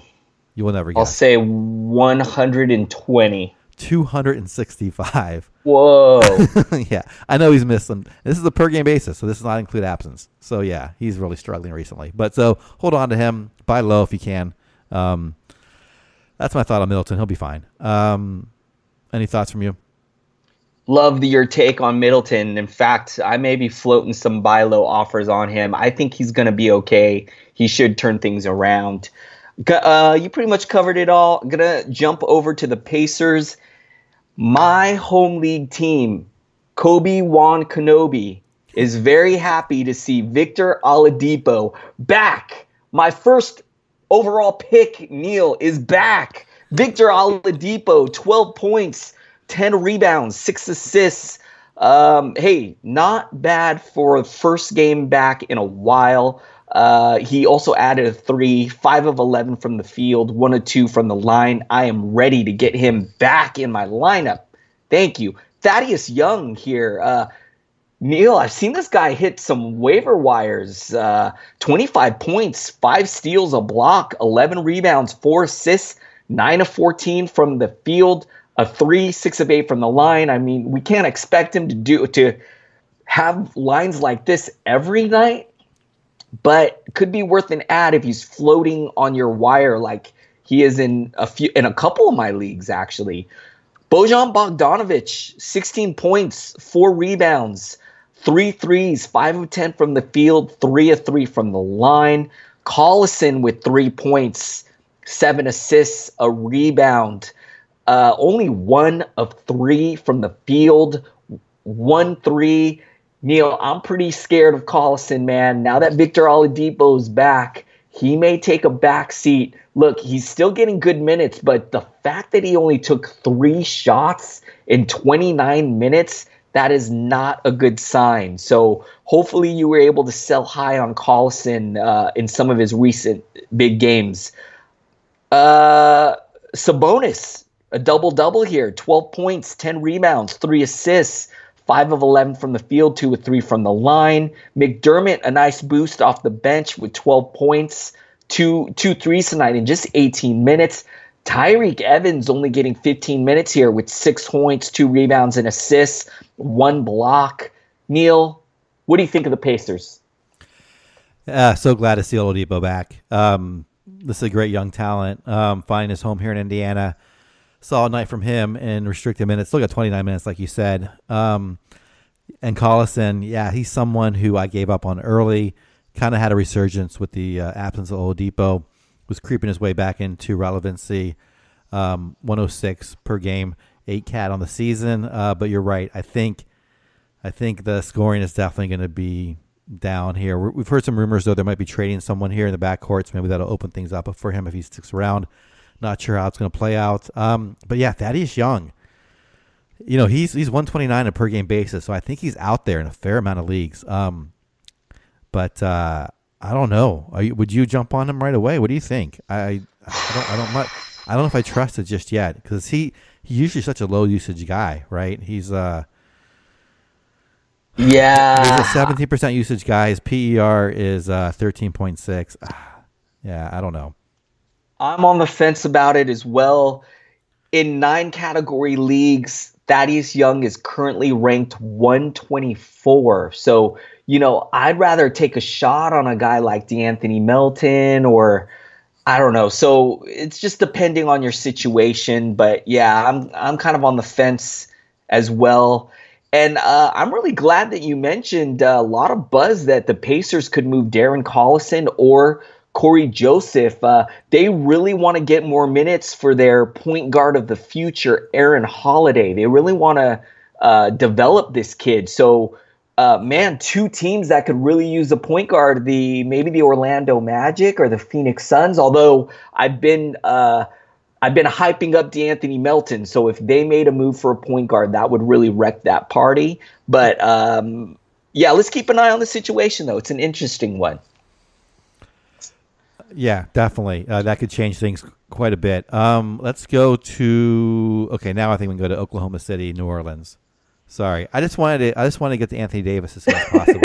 will never guess. I'll say 120. 265. Whoa. Yeah, I know he's missed some. This is a per game basis, so this does not include absence. So yeah, he's really struggling recently. But so hold on to him. Buy low if you can. That's my thought on Middleton. He'll be fine. Any thoughts from you? Love your take on Middleton. In fact, I may be floating some buy low offers on him. I think he's going to be okay. He should turn things around. You pretty much covered it all. I'm going to jump over to the Pacers. My home league team, Kobe Wan Kenobi, is very happy to see Victor Oladipo back. My first overall pick, Neil, is back. Victor Oladipo, 12 points, 10 rebounds, 6 assists. Hey, not bad for the first game back in a while. He also added a 3, 5 of 11 from the field, 1 of 2 from the line. I am ready to get him back in my lineup. Thank you. Thaddeus Young here. Neil, I've seen this guy hit some waiver wires. 25 points, 5 steals, a block, 11 rebounds, 4 assists, 9 of 14 from the field, a 3, 6 of 8 from the line. I mean, we can't expect him to have lines like this every night, but could be worth an ad if he's floating on your wire like he is in a couple of my leagues, actually. Bojan Bogdanovic, 16 points, 4 rebounds, 3 threes, 5 of 10 from the field, 3 of 3 from the line. Collison with 3 points, 7 assists, a rebound. Only 1 of 3 from the field, 1 3. Neil, I'm pretty scared of Collison, man. Now that Victor Oladipo's back, he may take a back seat. Look, he's still getting good minutes, but the fact that he only took 3 shots in 29 minutes, that is not a good sign. So hopefully you were able to sell high on Collison in some of his recent big games. Sabonis, a double-double here, 12 points, 10 rebounds, 3 assists, 5 of 11 from the field, 2 of 3 from the line. McDermott, a nice boost off the bench with 12 points, 2 threes tonight in just 18 minutes. Tyreek Evans only getting 15 minutes here with 6 points, 2 rebounds and assists, 1 block. Neil, what do you think of the Pacers? So glad to see Oladipo back. This is a great young talent. Finding his home here in Indiana. Solid night from him in restricted minutes. Still got 29 minutes, like you said. And Collison, yeah, he's someone who I gave up on early. Kind of had a resurgence with the absence of Oladipo. Was creeping his way back into relevancy. 106 per game, 8 cat on the season. But you're right. I think the scoring is definitely going to be down here. We've heard some rumors, though, there might be trading someone here in the backcourt, so maybe that'll open things up for him if he sticks around. Not sure how it's going to play out. But yeah, Thaddeus Young, he's 129 on a per game basis, so I think he's out there in a fair amount of leagues. But I don't know. Would you jump on him right away? What do you think? I don't know if I trust it just yet because he's usually such a low usage guy, right? He's a 17% usage guy. His PER is 13.6. Yeah, I don't know. I'm on the fence about it as well. In 9 category leagues, Thaddeus Young is currently ranked 124. So, I'd rather take a shot on a guy like DeAnthony Melton or I don't know. So it's just depending on your situation. But yeah, I'm kind of on the fence as well. And I'm really glad that you mentioned a lot of buzz that the Pacers could move Darren Collison or Corey Joseph. They really want to get more minutes for their point guard of the future, Aaron Holiday. They really want to develop this kid. So, 2 teams that could really use a point guard, maybe the Orlando Magic or the Phoenix Suns, although I've been hyping up DeAnthony Melton. So if they made a move for a point guard, that would really wreck that party. But let's keep an eye on the situation, though. It's an interesting one. Yeah, definitely. That could change things quite a bit. Let's go to now I think we can go to Oklahoma City, New Orleans. Sorry, I just wanted to get to Anthony Davis as soon as possible.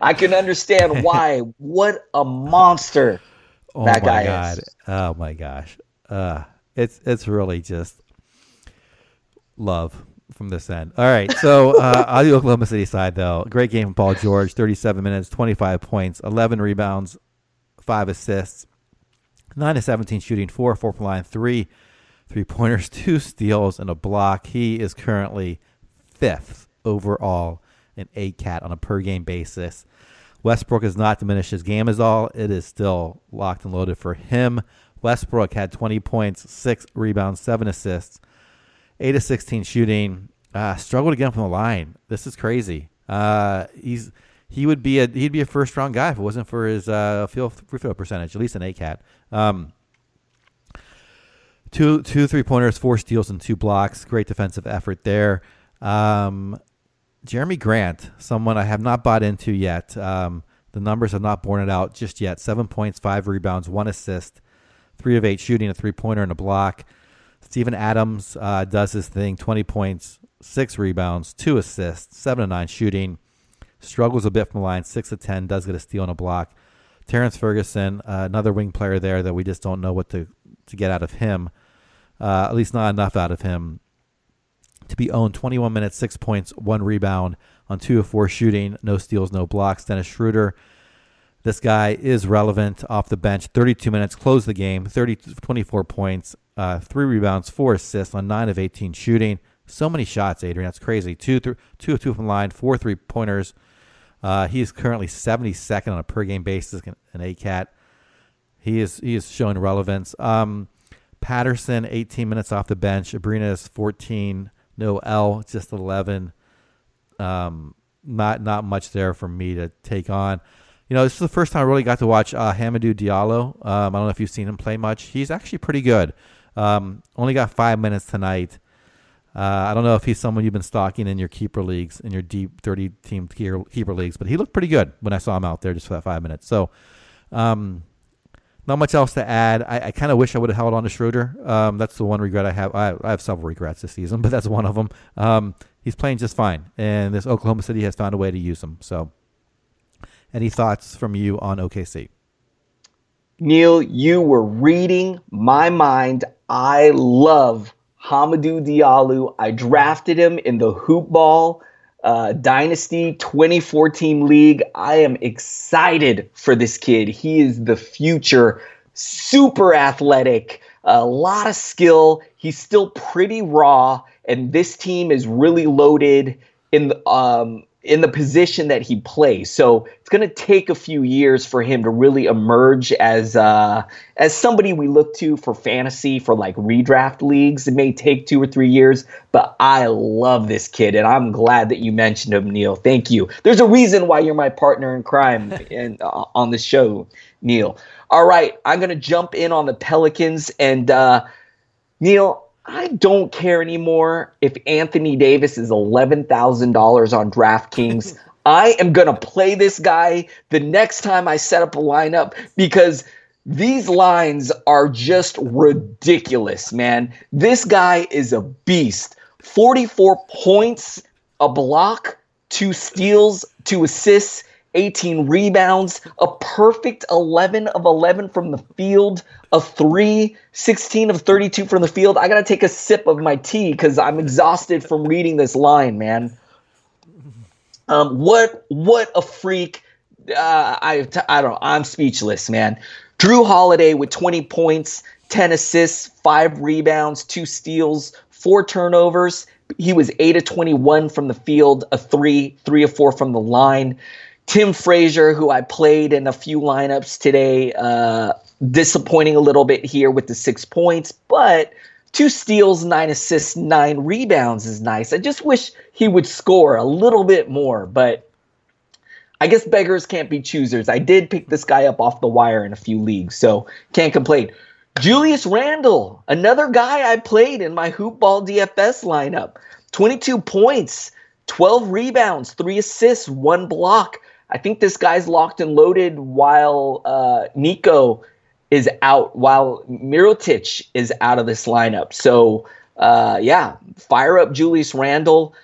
I can understand why. What a monster that guy is. Oh my gosh. It's really just love from this end. All right, so on the Oklahoma City side, though, great game from Paul George. 37 minutes, 25 points, 11 rebounds, 5 assists, 9 of 17 shooting, 4 from the line, 3 3-pointers, 2 steals, and a block. He is currently 5th overall in ACAT on a per-game basis. Westbrook has not diminished his game as all. It is still locked and loaded for him. Westbrook had 20 points, 6 rebounds, 7 assists, 8 of 16 shooting. Struggled again from the line. This is crazy. He'd be a first-round guy if it wasn't for his free throw percentage, at least in ACAT. 2 3-pointers, 4 steals, and 2 blocks. Great defensive effort there. Jeremy Grant, someone I have not bought into yet. The numbers have not borne it out just yet. 7 points, 5 rebounds, 1 assist, 3 of 8 shooting, a 3-pointer, and a block. Steven Adams does his thing. 20 points, 6 rebounds, 2 assists, 7 of 9 shooting. Struggles a bit from the line, 6 of 10, does get a steal and a block. Terrence Ferguson, another wing player there that we just don't know what to get out of him. At least not enough out of him to be owned. 21 minutes, 6 points, 1 rebound on 2 of 4 shooting. No steals, no blocks. Dennis Schroeder, this guy is relevant off the bench. 32 minutes, closed the game. 24 points, 3 rebounds, 4 assists on 9 of 18 shooting. So many shots, Adrian. That's crazy. 2 of 2 from the line, 4 3-pointers. He is currently 72nd on a per-game basis in ACAT. He is showing relevance. Patterson, 18 minutes off the bench. Abrinas, 14. Noel, just 11. Not much there for me to take on. This is the first time I really got to watch Hamidou Diallo. I don't know if you've seen him play much. He's actually pretty good. Only got 5 minutes tonight. I don't know if he's someone you've been stalking in your keeper leagues, in your deep 30-team keeper leagues, but he looked pretty good when I saw him out there just for that 5 minutes. So not much else to add. I kind of wish I would have held on to Schroeder. That's the one regret I have. I have several regrets this season, but that's one of them. He's playing just fine, and this Oklahoma City has found a way to use him. So any thoughts from you on OKC? Neil, you were reading my mind. I love Hamidou Diallo. I drafted him in the Hoop Ball Dynasty 2014 league. I am excited for this kid. He is the future. Super athletic, a lot of skill. He's still pretty raw, and this team is really loaded in the position that he plays. So it's going to take a few years for him to really emerge as somebody we look to for fantasy, for like redraft leagues. It may take 2 or 3 years, but I love this kid, and I'm glad that you mentioned him, Neil. Thank you. There's a reason why you're my partner in crime on the show, Neil. All right, I'm going to jump in on the Pelicans, and Neil, I don't care anymore if Anthony Davis is $11,000 on DraftKings. I am going to play this guy the next time I set up a lineup because these lines are just ridiculous, man. This guy is a beast. 44 points, a block, 2 steals, 2 assists, 18 rebounds, a perfect 11 of 11 from the field, a 3, 16 of 32 from the field. I got to take a sip of my tea because I'm exhausted from reading this line, man. What a freak. I don't know. I'm speechless, man. Drew Holiday with 20 points, 10 assists, 5 rebounds, 2 steals, 4 turnovers. He was 8 of 21 from the field, a 3 of 4 from the line. Tim Frazier, who I played in a few lineups today, disappointing a little bit here with the 6 points, but 2 steals, 9 assists, 9 rebounds is nice. I just wish he would score a little bit more, but I guess beggars can't be choosers. I did pick this guy up off the wire in a few leagues, so can't complain. Julius Randle, another guy I played in my Hoop Ball DFS lineup. 22 points, 12 rebounds, 3 assists, 1 block. I think this guy's locked and loaded while Nico is out, while Mirotic is out of this lineup. So, fire up Julius Randle.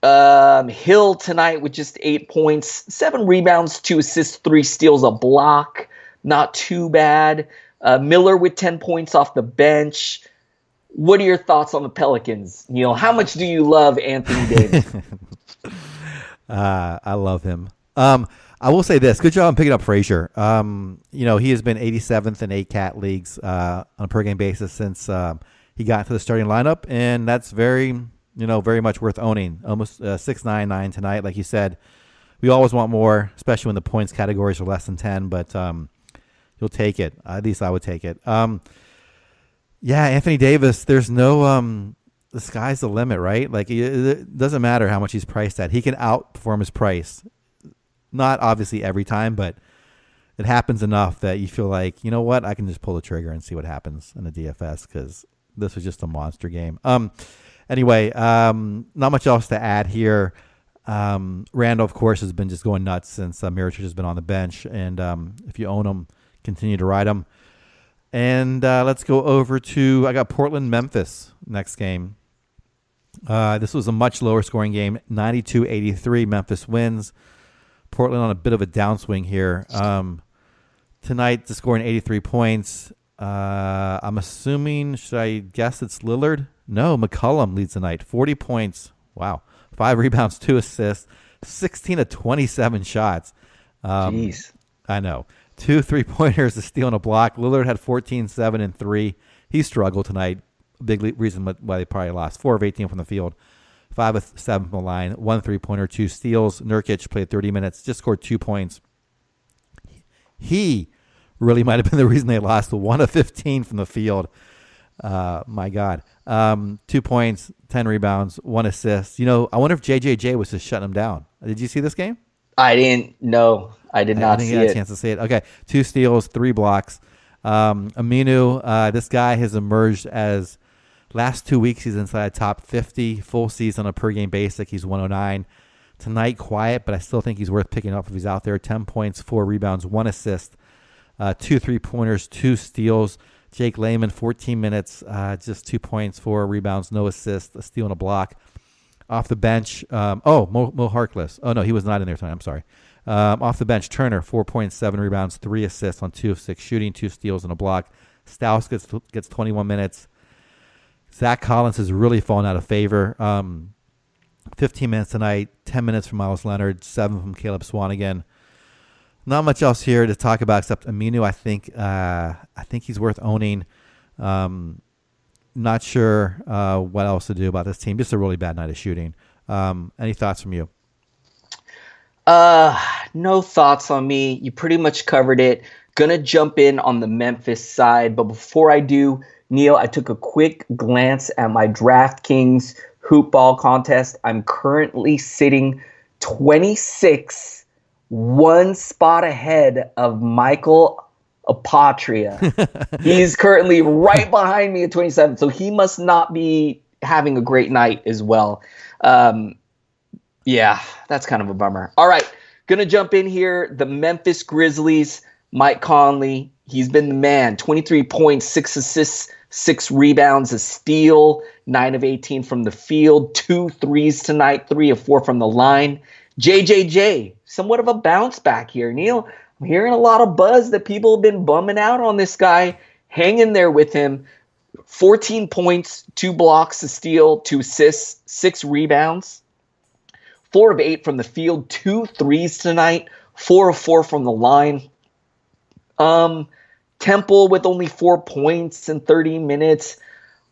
Hill tonight with just 8 points, 7 rebounds, 2 assists, 3 steals, a block. Not too bad. Miller with 10 points off the bench. What are your thoughts on the Pelicans, Neil? How much do you love Anthony Davis? I love him. I will say this. Good job on picking up Frazier. He has been 87th in ACAT leagues on a per-game basis since he got into the starting lineup, and that's very much worth owning. Almost 6.99 tonight, like you said. We always want more, especially when the points categories are less than 10, but you'll take it. At least I would take it. Anthony Davis, there's no the sky's the limit, right? Like, it doesn't matter how much he's priced at. He can outperform his price. Not obviously every time, but it happens enough that you feel like, you know what, I can just pull the trigger and see what happens in the DFS because this was just a monster game. Anyway, not much else to add here. Randall, of course, has been just going nuts since Mirotic has been on the bench. And if you own him, continue to ride him. And let's go over to, I got Portland-Memphis next game. This was a much lower scoring game, 92-83. Memphis wins. Portland on a bit of a downswing here. Tonight, scoring 83 points. I'm assuming, should I guess it's Lillard? No, McCollum leads the night. 40 points. Wow. 5 rebounds, 2 assists, 16 of 27 shots. Jeez. I know. 2 3-pointers, a steal and a block. Lillard had 14, 7, and 3. he struggled tonight. Big reason why they probably lost. 4 of 18 from the field, 5 of 7 from the line, 1 3-pointer, 2 steals. Nurkic played 30 minutes, just scored 2 points. He really might have been the reason they lost. 1 of 15 from the field. My God. 2 points, 10 rebounds, 1 assist. I wonder if JJJ was just shutting him down. Did you see this game? I didn't know. I did not see it. I didn't get a chance to see it. Okay. 2 steals, 3 blocks. Aminu, this guy has emerged as last 2 weeks he's inside top 50. Full season on a per game basis, he's 109. Tonight, quiet, but I still think he's worth picking up if he's out there. 10 points, 4 rebounds, 1 assist, 2 3-pointers, 2 steals. Jake Layman, 14 minutes, just 2 points, 4 rebounds, no assist, a steal and a block. Off the bench, Mo Harkless. Oh, no, he was not in there tonight. I'm sorry. Off the bench, Turner, 4.7 rebounds, 3 assists on 2 of 6 shooting, 2 steals and a block. Staus gets 21 minutes. Zach Collins has really fallen out of favor. 15 minutes tonight, 10 minutes from Miles Leonard, 7 from Caleb Swanigan. Not much else here to talk about except Aminu. I think he's worth owning. Not sure what else to do about this team. Just a really bad night of shooting. Any thoughts from you? No thoughts on me. You pretty much covered it. Gonna jump in on the Memphis side, but before I do, Neil, I took a quick glance at my DraftKings hoop ball contest. I'm currently sitting 26, 1 spot ahead of Michael Apotria. He's currently right behind me at 27, so he must not be having a great night as well. Yeah, that's kind of a bummer. All right, gonna jump in here. The Memphis Grizzlies, Mike Conley, he's been the man. 23 points, 6 assists, 6 rebounds, a steal, 9 of 18 from the field, 2 threes tonight, 3 of 4 from the line. JJJ, somewhat of a bounce back here. Neil, I'm hearing a lot of buzz that people have been bumming out on this guy. Hang in there with him. 14 points, 2 blocks, a steal, 2 assists, 6 rebounds. 4 of 8 from the field, 2 threes tonight, 4 of 4 from the line. Temple with only 4 points in 30 minutes.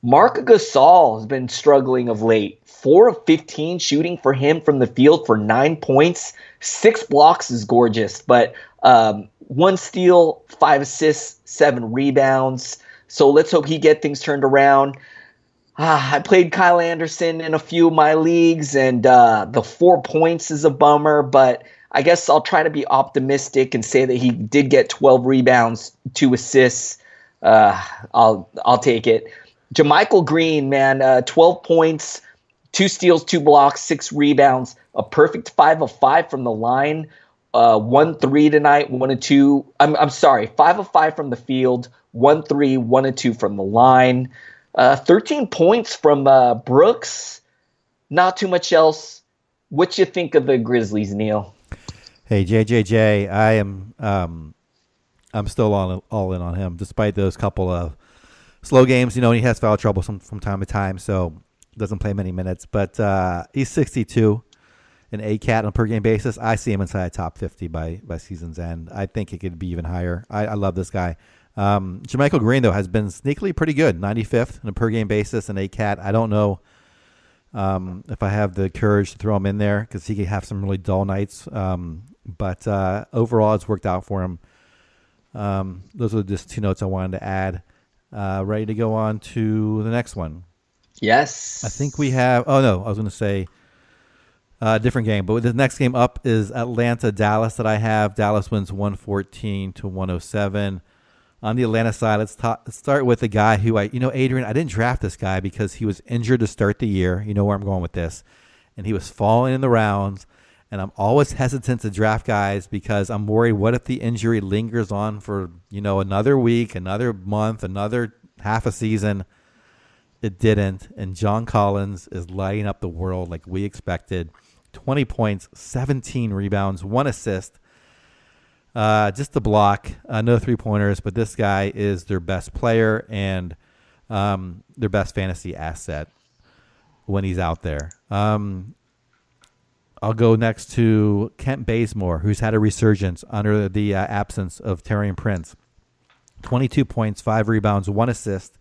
Marc Gasol has been struggling of late. 4 of 15 shooting for him from the field for 9 points. 6 blocks is gorgeous, but 1 steal, 5 assists, 7 rebounds. So let's hope he get things turned around. I played Kyle Anderson in a few of my leagues, and the 4 points is a bummer, but I guess I'll try to be optimistic and say that he did get 12 rebounds, 2 assists. I'll take it. JaMychal Green, man, 12 points, 2 steals, 2 blocks, 6 rebounds, a perfect 5 of 5 from the line. 1 3 tonight, 1 of 2. I'm sorry, 5 of 5 from the field, 1 3, 1 of 2 from the line. 13 points from Brooks. Not too much else. What you think of the Grizzlies, Neil? Hey, JJJ, I'm still all in on him, despite those couple of slow games. He has foul trouble from time to time, so doesn't play many minutes. But he's 62 in ACAT on a per game basis. I see him inside top 50 by season's end. I think it could be even higher. I love this guy. JaMychal Green, though, has been sneakily pretty good. 95th on a per game basis in ACAT. I don't know if I have the courage to throw him in there because he could have some really dull nights. But overall, it's worked out for him. Those are just 2 notes I wanted to add. Ready to go on to the next one? Yes. I think we have. Oh, no. I was going to say a different game. But the next game up is Atlanta-Dallas that I have. Dallas wins 114-107. On the Atlanta side, let's start with the guy who Adrian, I didn't draft this guy because he was injured to start the year. You know where I'm going with this. And he was falling in the rounds. And I'm always hesitant to draft guys because I'm worried, what if the injury lingers on for, another week, another month, another half a season? It didn't. And John Collins is lighting up the world like we expected. 20 points, 17 rebounds, 1 assist. Just a block, no 3-pointers, but this guy is their best player and their best fantasy asset when he's out there. I'll go next to Kent Bazemore, who's had a resurgence under the absence of Taurean Prince. 22 points, 5 rebounds, 1 assist,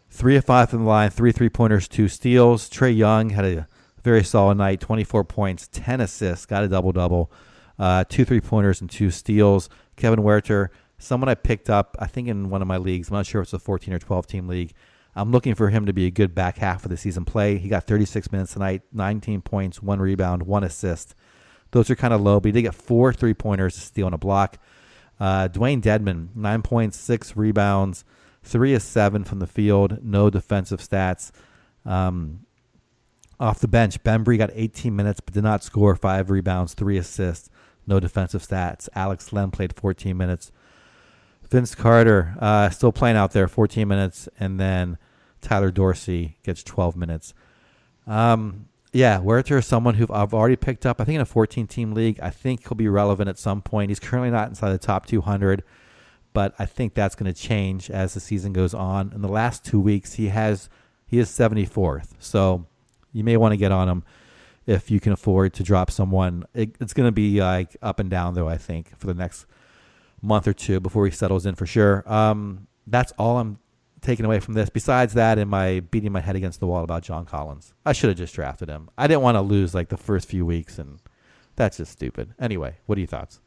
3 of 5 from the line, 3 3-pointers, 2 steals. Trae Young had a very solid night, 24 points, 10 assists, got a double-double, 2 3-pointers and 2 steals. Kevin Huerter, someone I picked up, I think in one of my leagues. I'm not sure if it's a 14 or 12-team league. I'm looking for him to be a good back half of the season play. He got 36 minutes tonight, 19 points, 1 rebound, 1 assist. Those are kind of low, but he did get 4 3-pointers, a steal, and a block. Dwayne Dedman, 9 points, 6 rebounds, 3 of 7 from the field, no defensive stats. Off the bench, Bembry got 18 minutes but did not score, 5 rebounds, 3 assists, no defensive stats. Alex Len played 14 minutes. Vince Carter still playing out there, 14 minutes, and then Tyler Dorsey gets 12 minutes. Huerter is someone who I've already picked up, I think in a 14-team league. I think he'll be relevant at some point. He's currently not inside the top 200, but I think that's going to change as the season goes on. In the last 2 weeks, he is 74th, so you may want to get on him if you can afford to drop someone. It's going to be like up and down, though, I think, for the next month or two before he settles in for sure. That's all I'm taking away from this. Besides that, and my beating my head against the wall about John Collins, I should have just drafted him. I didn't want to lose like the first few weeks, and that's just stupid. Anyway, what are your thoughts?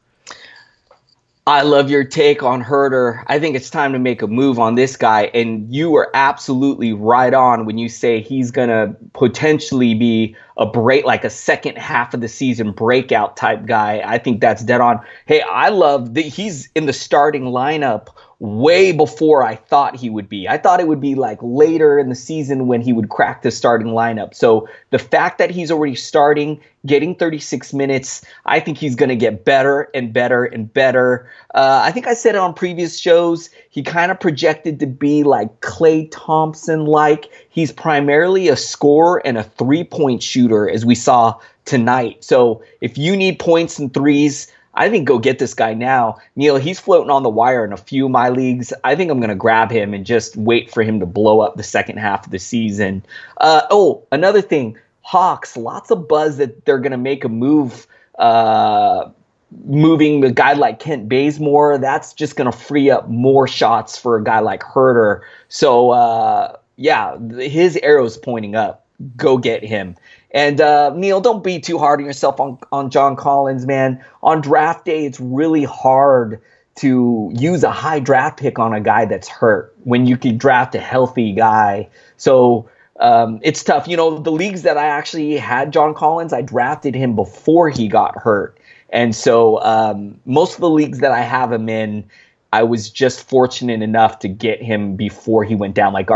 I love your take on Herter. I think it's time to make a move on this guy. And you are absolutely right on when you say he's going to potentially be like a second half of the season breakout type guy. I think that's dead on. Hey, I love that he's in the starting lineup way before I thought he would be. I thought it would be like later in the season when he would crack the starting lineup. So the fact that he's already starting, getting 36 minutes, I think he's going to get better and better and better. I think I said it on previous shows, he kind of projected to be like Klay Thompson-like. He's primarily a scorer and a three-point shooter, as we saw tonight. So if you need points and threes, I think go get this guy now. Neil, he's floating on the wire in a few of my leagues. I think I'm going to grab him and just wait for him to blow up the second half of the season. Another thing, Hawks, lots of buzz that they're going to make a move, moving a guy like Kent Bazemore. That's just going to free up more shots for a guy like Herter. So, his arrow's pointing up. Go get him. And Neil, don't be too hard on yourself on John Collins, man. On draft day, it's really hard to use a high draft pick on a guy that's hurt when you can draft a healthy guy. So it's tough. You know, the leagues that I actually had John Collins, I drafted him before he got hurt. And so most of the leagues that I have him in, I was just fortunate enough to get him before he went down. Like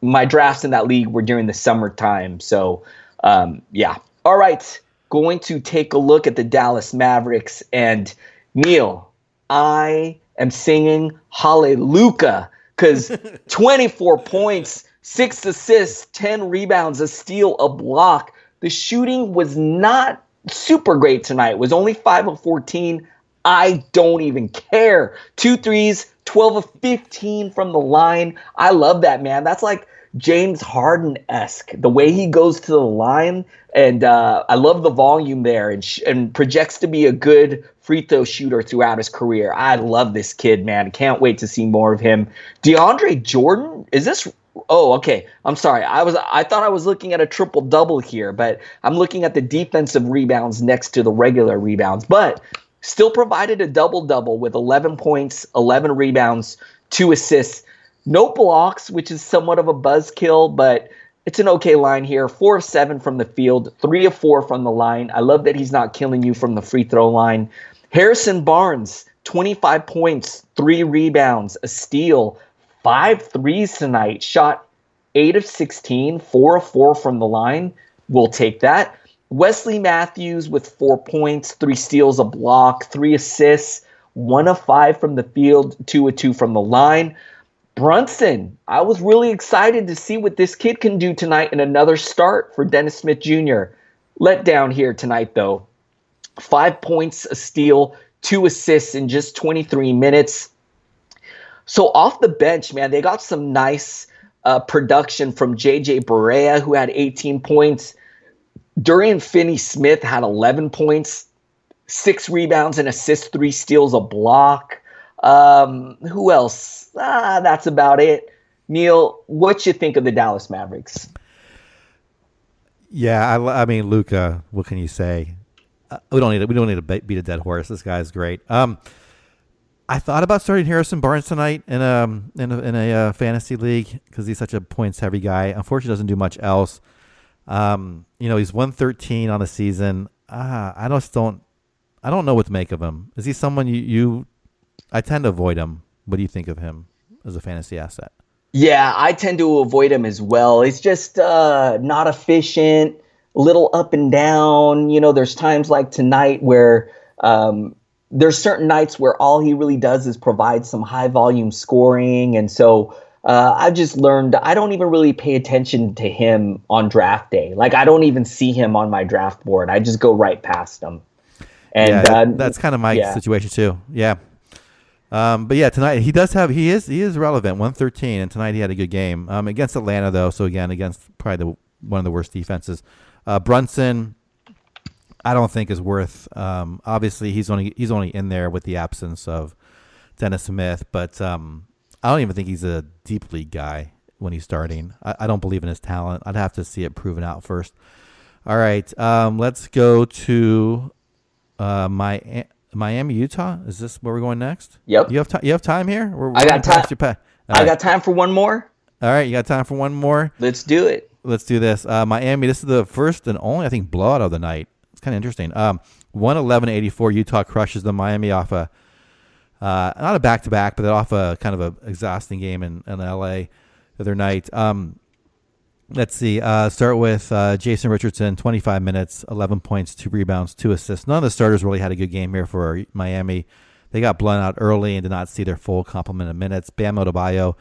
my drafts in that league were during the summertime. So all right. Going to take a look at the Dallas Mavericks, and Neil, I am singing hallelujah because 24 points, 6 assists, 10 rebounds, a steal, a block. The shooting was not super great tonight. It was only 5 of 14. I don't even care. 2 threes, 12 of 15 from the line. I love that, man. That's like James Harden-esque, the way he goes to the line, and I love the volume there, and projects to be a good free throw shooter throughout his career. I love this kid, man. Can't wait to see more of him. DeAndre Jordan, is this? Oh, okay. I'm sorry. I thought I was looking at a triple double here, but I'm looking at the defensive rebounds next to the regular rebounds. But still provided a double double with 11 points, 11 rebounds, 2 assists. No blocks, which is somewhat of a buzzkill, but it's an okay line here. 4 of 7 from the field, 3 of 4 from the line. I love that he's not killing you from the free throw line. Harrison Barnes, 25 points, 3 rebounds, a steal, 5 threes tonight. Shot 8 of 16, 4 of 4 from the line. We'll take that. Wesley Matthews with 4 points, 3 steals, a block, 3 assists, 1 of 5 from the field, 2 of 2 from the line. Brunson, I was really excited to see what this kid can do tonight in another start for Dennis Smith Jr. Let down here tonight, though. 5 points, a steal, 2 assists in just 23 minutes. So off the bench, man, they got some nice production from J.J. Barea, who had 18 points. Dorian Finney-Smith had 11 points, 6 rebounds, and assists, 3 steals, a block. Who else? That's about it. Neil, what you think of the Dallas Mavericks? Yeah, I mean, Luka. What can you say? We don't need to beat a dead horse. This guy's great. I thought about starting Harrison Barnes tonight in a fantasy league because he's such a points heavy guy. Unfortunately, doesn't do much else. He's 113 on the season. I don't know what to make of him. Is he someone you? I tend to avoid him. What do you think of him as a fantasy asset? Yeah, I tend to avoid him as well. He's just not efficient, a little up and down. There's times like tonight where there's certain nights where all he really does is provide some high volume scoring. And so I've just learned I don't even really pay attention to him on draft day. Like, I don't even see him on my draft board. I just go right past him. And that's kind of my situation too. Yeah. But yeah, tonight he is relevant, 113, and tonight he had a good game against Atlanta though. So again, against probably one of the worst defenses. Brunson, I don't think is worth. Obviously, he's only in there with the absence of Dennis Smith, but I don't even think he's a deep league guy when he's starting. I don't believe in his talent. I'd have to see it proven out first. All right, let's go to Miami, Utah. Is this where we're going next? Yep. You have time here? I got time. I got time for one more. All right, you got time for one more? Let's do it. Let's do this. Miami, this is the first and only, I think, blowout of the night. It's kind of interesting. 111-84, Utah crushes the Miami off a, not a back-to-back, but off a kind of a exhausting game in L.A. the other night. Let's see. Start with Jason Richardson, 25 minutes, 11 points, 2 rebounds, 2 assists. None of the starters really had a good game here for Miami. They got blown out early and did not see their full complement of minutes. Bam Adebayo,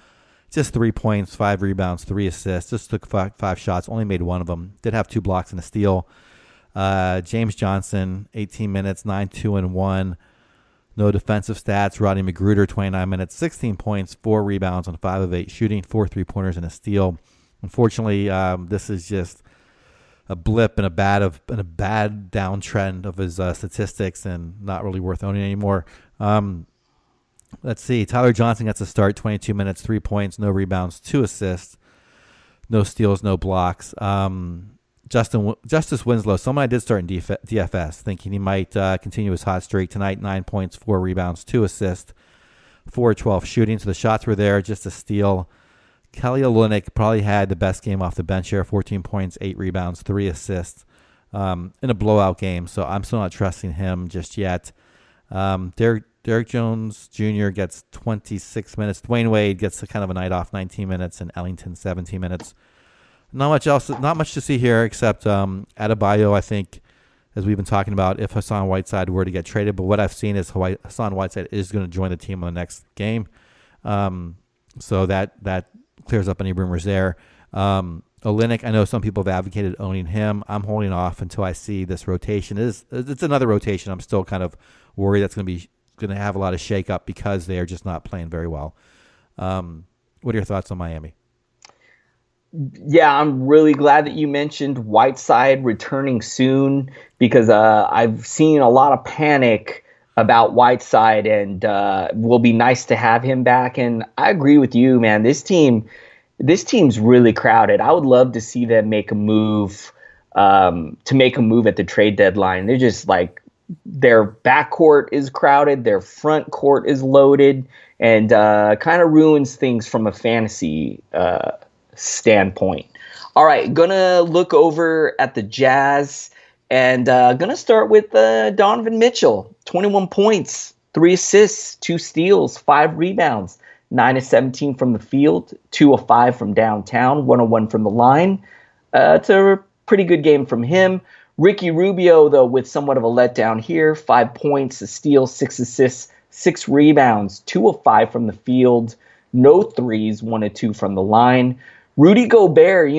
just 3 points, 5 rebounds, 3 assists. Just took 5 shots, only made one of them. Did have 2 blocks and a steal. James Johnson, 18 minutes, 9, 2, and 1. No defensive stats. Rodney Magruder, 29 minutes, 16 points, 4 rebounds on 5 of 8 shooting, 4 3-pointers and a steal. Unfortunately, this is just a blip in a bad downtrend of his statistics and not really worth owning anymore. Let's see. Tyler Johnson gets a start, 22 minutes, 3 points, no rebounds, 2 assists, no steals, no blocks. Justice Winslow, someone I did start in DFS, thinking he might continue his hot streak tonight. 9 points, 4 rebounds, 2 assists, 4-12 shooting. So the shots were there, just a steal. Kelly Olynyk probably had the best game off the bench here, 14 points, 8 rebounds, 3 assists in a blowout game. So I'm still not trusting him just yet. Derek Jones Jr. gets 26 minutes. Dwayne Wade gets kind of a night off, 19 minutes, and Ellington 17 minutes. Not much to see here except Adebayo, I think, as we've been talking about, if Hassan Whiteside were to get traded. But what I've seen is Hassan Whiteside is going to join the team on the next game. So that clears up any rumors there. Olynyk, I know some people have advocated owning him. I'm holding off until I see this rotation. It's another rotation. I'm still kind of worried that's going to have a lot of shakeup because they are just not playing very well. What are your thoughts on Miami? Yeah, I'm really glad that you mentioned Whiteside returning soon because I've seen a lot of panic about Whiteside, and will be nice to have him back. And I agree with you, man. This team's really crowded. I would love to see them make a move at the trade deadline. They're just like, their backcourt is crowded, their front court is loaded, and kind of ruins things from a fantasy standpoint. All right, gonna look over at the Jazz. And going to start with Donovan Mitchell, 21 points, 3 assists, 2 steals, 5 rebounds, 9 of 17 from the field, 2 of 5 from downtown, 1 of 1 from the line. It's a pretty good game from him. Ricky Rubio, though, with somewhat of a letdown here, 5 points, a steal, 6 assists, 6 rebounds, 2 of 5 from the field, no threes, 1 of 2 from the line. Rudy Gobert,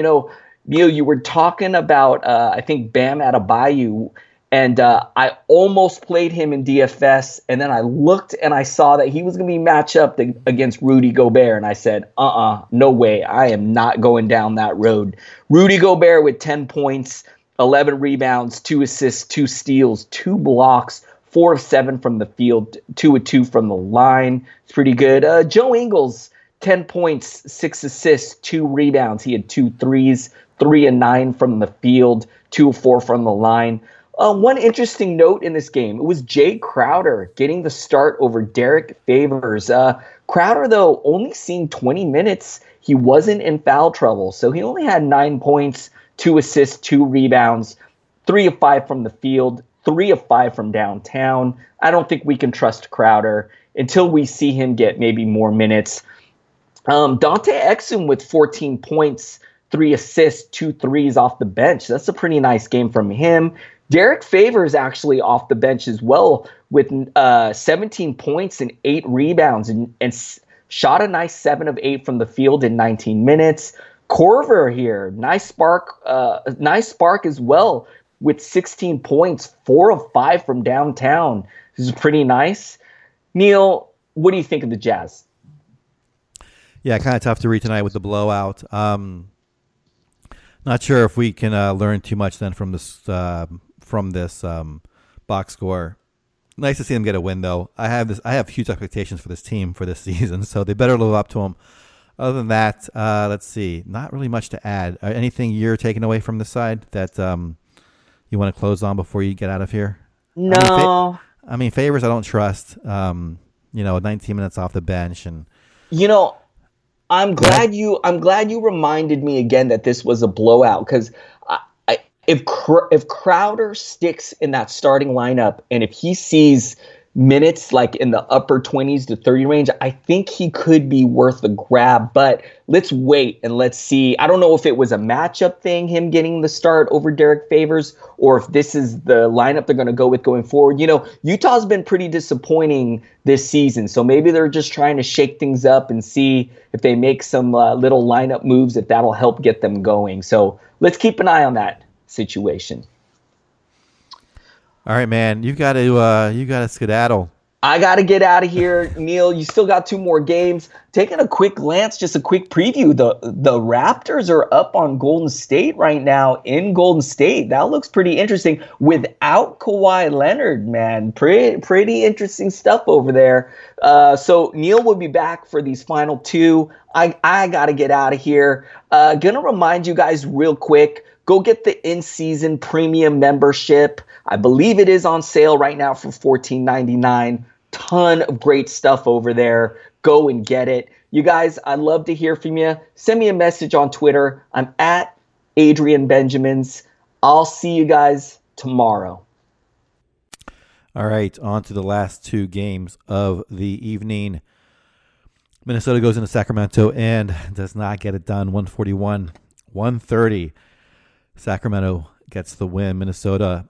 Neil, you were talking about, I think, Bam Adebayo, and I almost played him in DFS, and then I looked and I saw that he was going to be matched up against Rudy Gobert, and I said, no way, I am not going down that road. Rudy Gobert with 10 points, 11 rebounds, 2 assists, 2 steals, 2 blocks, 4 of 7 from the field, 2 of 2 from the line. It's pretty good. Joe Ingles, 10 points, 6 assists, 2 rebounds. He had 2 threes, 3 and 9 from the field, 2 of 4 from the line. One interesting note in this game, it was Jay Crowder getting the start over Derek Favors. Crowder, though, only seeing 20 minutes. He wasn't in foul trouble, so he only had 9 points, 2 assists, 2 rebounds, 3 of 5 from the field, 3 of 5 from downtown. I don't think we can trust Crowder until we see him get maybe more minutes. Dante Exum with 14 points, 3 assists, 2 threes off the bench. That's a pretty nice game from him. Derek Favors actually off the bench as well with 17 points and 8 rebounds and shot a nice 7 of 8 from the field in 19 minutes. Corver here, nice spark as well with 16 points, 4 of 5 from downtown. This is pretty nice. Neil, what do you think of the Jazz? Yeah, kind of tough to read tonight with the blowout. Not sure if we can learn too much then from this box score. Nice to see them get a win, though. I have huge expectations for this team for this season, so they better live up to them. Other than that, let's see. Not really much to add. Anything you're taking away from this side that you want to close on before you get out of here? No. I mean, Favors I don't trust. 19 minutes off the bench and. I'm glad you reminded me again that this was a blowout because if Crowder sticks in that starting lineup and if he sees minutes like in the upper 20s to 30 range, I think he could be worth the grab. But let's wait and let's see. I don't know if it was a matchup thing, him getting the start over Derek Favors, or if this is the lineup they're going to go with going forward. Utah's been pretty disappointing this season, so maybe they're just trying to shake things up and see if they make some little lineup moves, if that'll help get them going. So let's keep an eye on that situation. All right, man. You got to skedaddle. I got to get out of here. Neil, you still got 2 more games. Taking a quick glance, just a quick preview. The Raptors are up on Golden State right now in Golden State. That looks pretty interesting without Kawhi Leonard, man. Pretty interesting stuff over there. So Neil will be back for these final 2. I got to get out of here. Gonna remind you guys real quick, go get the in-season premium membership. I believe it is on sale right now for $14.99. Ton of great stuff over there. Go and get it. You guys, I'd love to hear from you. Send me a message on Twitter. I'm at Adrian Benjamins. I'll see you guys tomorrow. All right, on to the last 2 games of the evening. Minnesota goes into Sacramento and does not get it done. 141-130. Sacramento gets the win. Minnesota,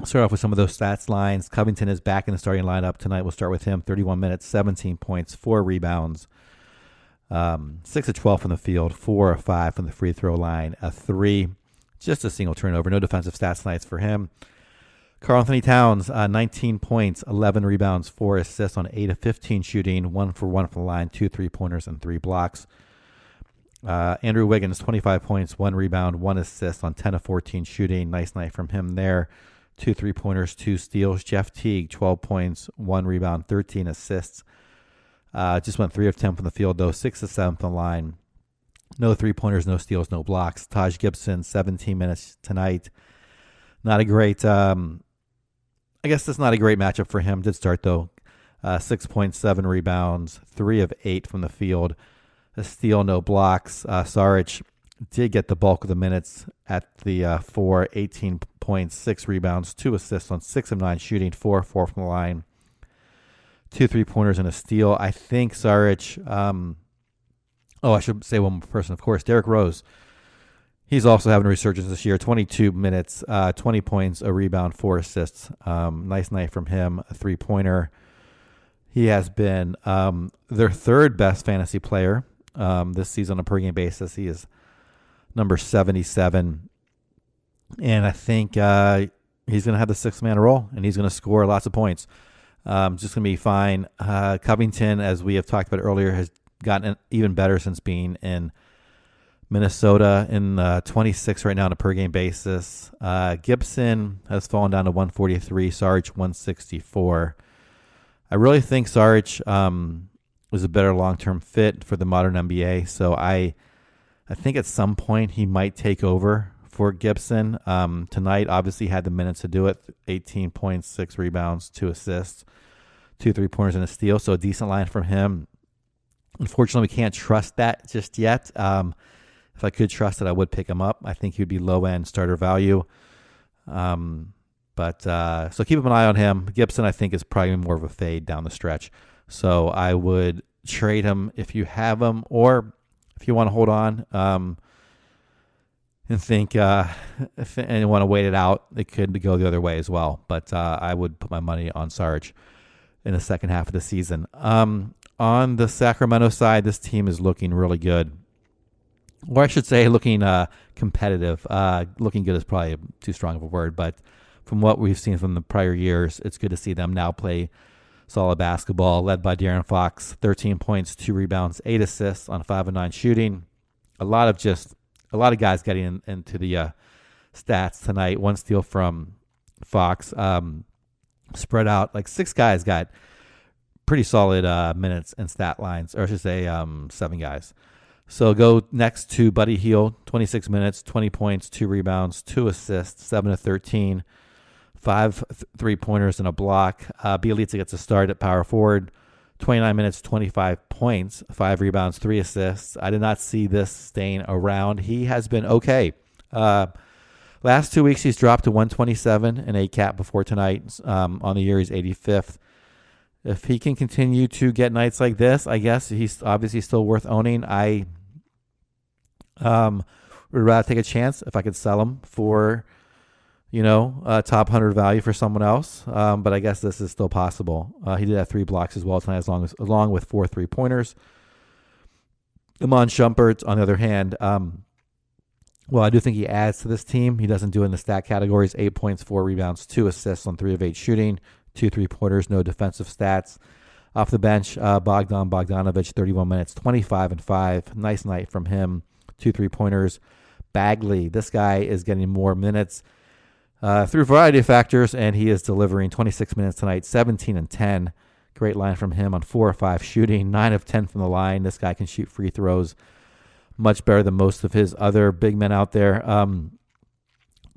start off with some of those stats lines. Covington is back in the starting lineup tonight. We'll start with him. 31 minutes, 17 points, 4 rebounds, 6 of 12 from the field, 4 of 5 from the free throw line, a 3, just a single turnover. No defensive stats nights for him. Karl Anthony Towns, 19 points, 11 rebounds, 4 assists on 8 of 15 shooting, 1 for 1 from the line, 2 3-pointers, and 3 blocks. Andrew Wiggins, 25 points, 1 rebound, 1 assist on 10 of 14 shooting. Nice night from him there. 2 3-pointers, 2 steals. Jeff Teague, 12 points, 1 rebound, 13 assists. Just went 3 of 10 from the field, though, 6 of 7 from the line. No 3-pointers, no steals, no blocks. Taj Gibson, 17 minutes tonight. Not a great, I guess that's not a great matchup for him. Did start, though. 6 points, 7 rebounds, 3 of 8 from the field. A steal, no blocks. Saric did get the bulk of the minutes at the 4, 18 points, 6 rebounds, 2 assists on 6 of 9 shooting, 4 4 from the line, 2 3-pointers and a steal. I think Saric, I should say one more person, of course, Derrick Rose. He's also having a resurgence this year. 22 minutes, 20 points, a rebound, 4 assists. Nice night from him, a 3-pointer. He has been their 3rd best fantasy player this season on a per game basis. He is number 77. And I think he's going to have the 6th-man role, and he's going to score lots of points. Just going to be fine. Covington, as we have talked about earlier, has gotten even better since being in Minnesota, in 26 right now on a per game basis. Gibson has fallen down to 143. Saric 164. I really think Saric is a better long-term fit for the modern NBA. So I think at some point he might take over for Gibson. Tonight, obviously, had the minutes to do it. 18 points, 6 rebounds, 2 assists, 2 3-pointers, and a steal. So a decent line from him. Unfortunately, we can't trust that just yet. If I could trust it, I would pick him up. I think he'd be low-end starter value. So keep an eye on him. Gibson, I think, is probably more of a fade down the stretch. So I would trade him if you have him, or if you want to hold on and think and you want to wait it out, it could go the other way as well. But I would put my money on Sarge in the second half of the season. On the Sacramento side, this team is looking really good. Or I should say looking competitive. Looking good is probably too strong of a word, but from what we've seen from the prior years, it's good to see them now play solid basketball, led by De'Aaron Fox, 13 points, 2 rebounds, 8 assists on 5 of 9 shooting. A lot of guys getting into the stats tonight. 1 steal from Fox. Spread out, like 6 guys got pretty solid minutes and stat lines, or I should say 7 guys. So go next to Buddy Hield, 26 minutes, 20 points, 2 rebounds, 2 assists, 7 of 13, 5 3-pointers and a block. Bielitsa gets a start at power forward, 29 minutes, 25 points, 5 rebounds, 3 assists. I did not see this staying around. He has been okay. Last 2 weeks, he's dropped to 127 and 8 cap before tonight. On the year, he's 85th. If he can continue to get nights like this, I guess he's obviously still worth owning. I would rather take a chance if I could sell him for, a top 100 value for someone else. But I guess this is still possible. He did have 3 blocks as well tonight, along with 4 3-pointers. Iman Shumpert, on the other hand, well, I do think he adds to this team. He doesn't do it in the stat categories: 8 points, 4 rebounds, 2 assists on 3 of 8 shooting, 2 3-pointers, no defensive stats. Off the bench, Bogdanovic, 31 minutes, 25 and 5. Nice night from him. 2 3-pointers. Bagley, this guy is getting more minutes through a variety of factors, and he is delivering 26 minutes tonight, 17 and 10. Great line from him on 4 or 5 shooting, 9 of 10 from the line. This guy can shoot free throws much better than most of his other big men out there.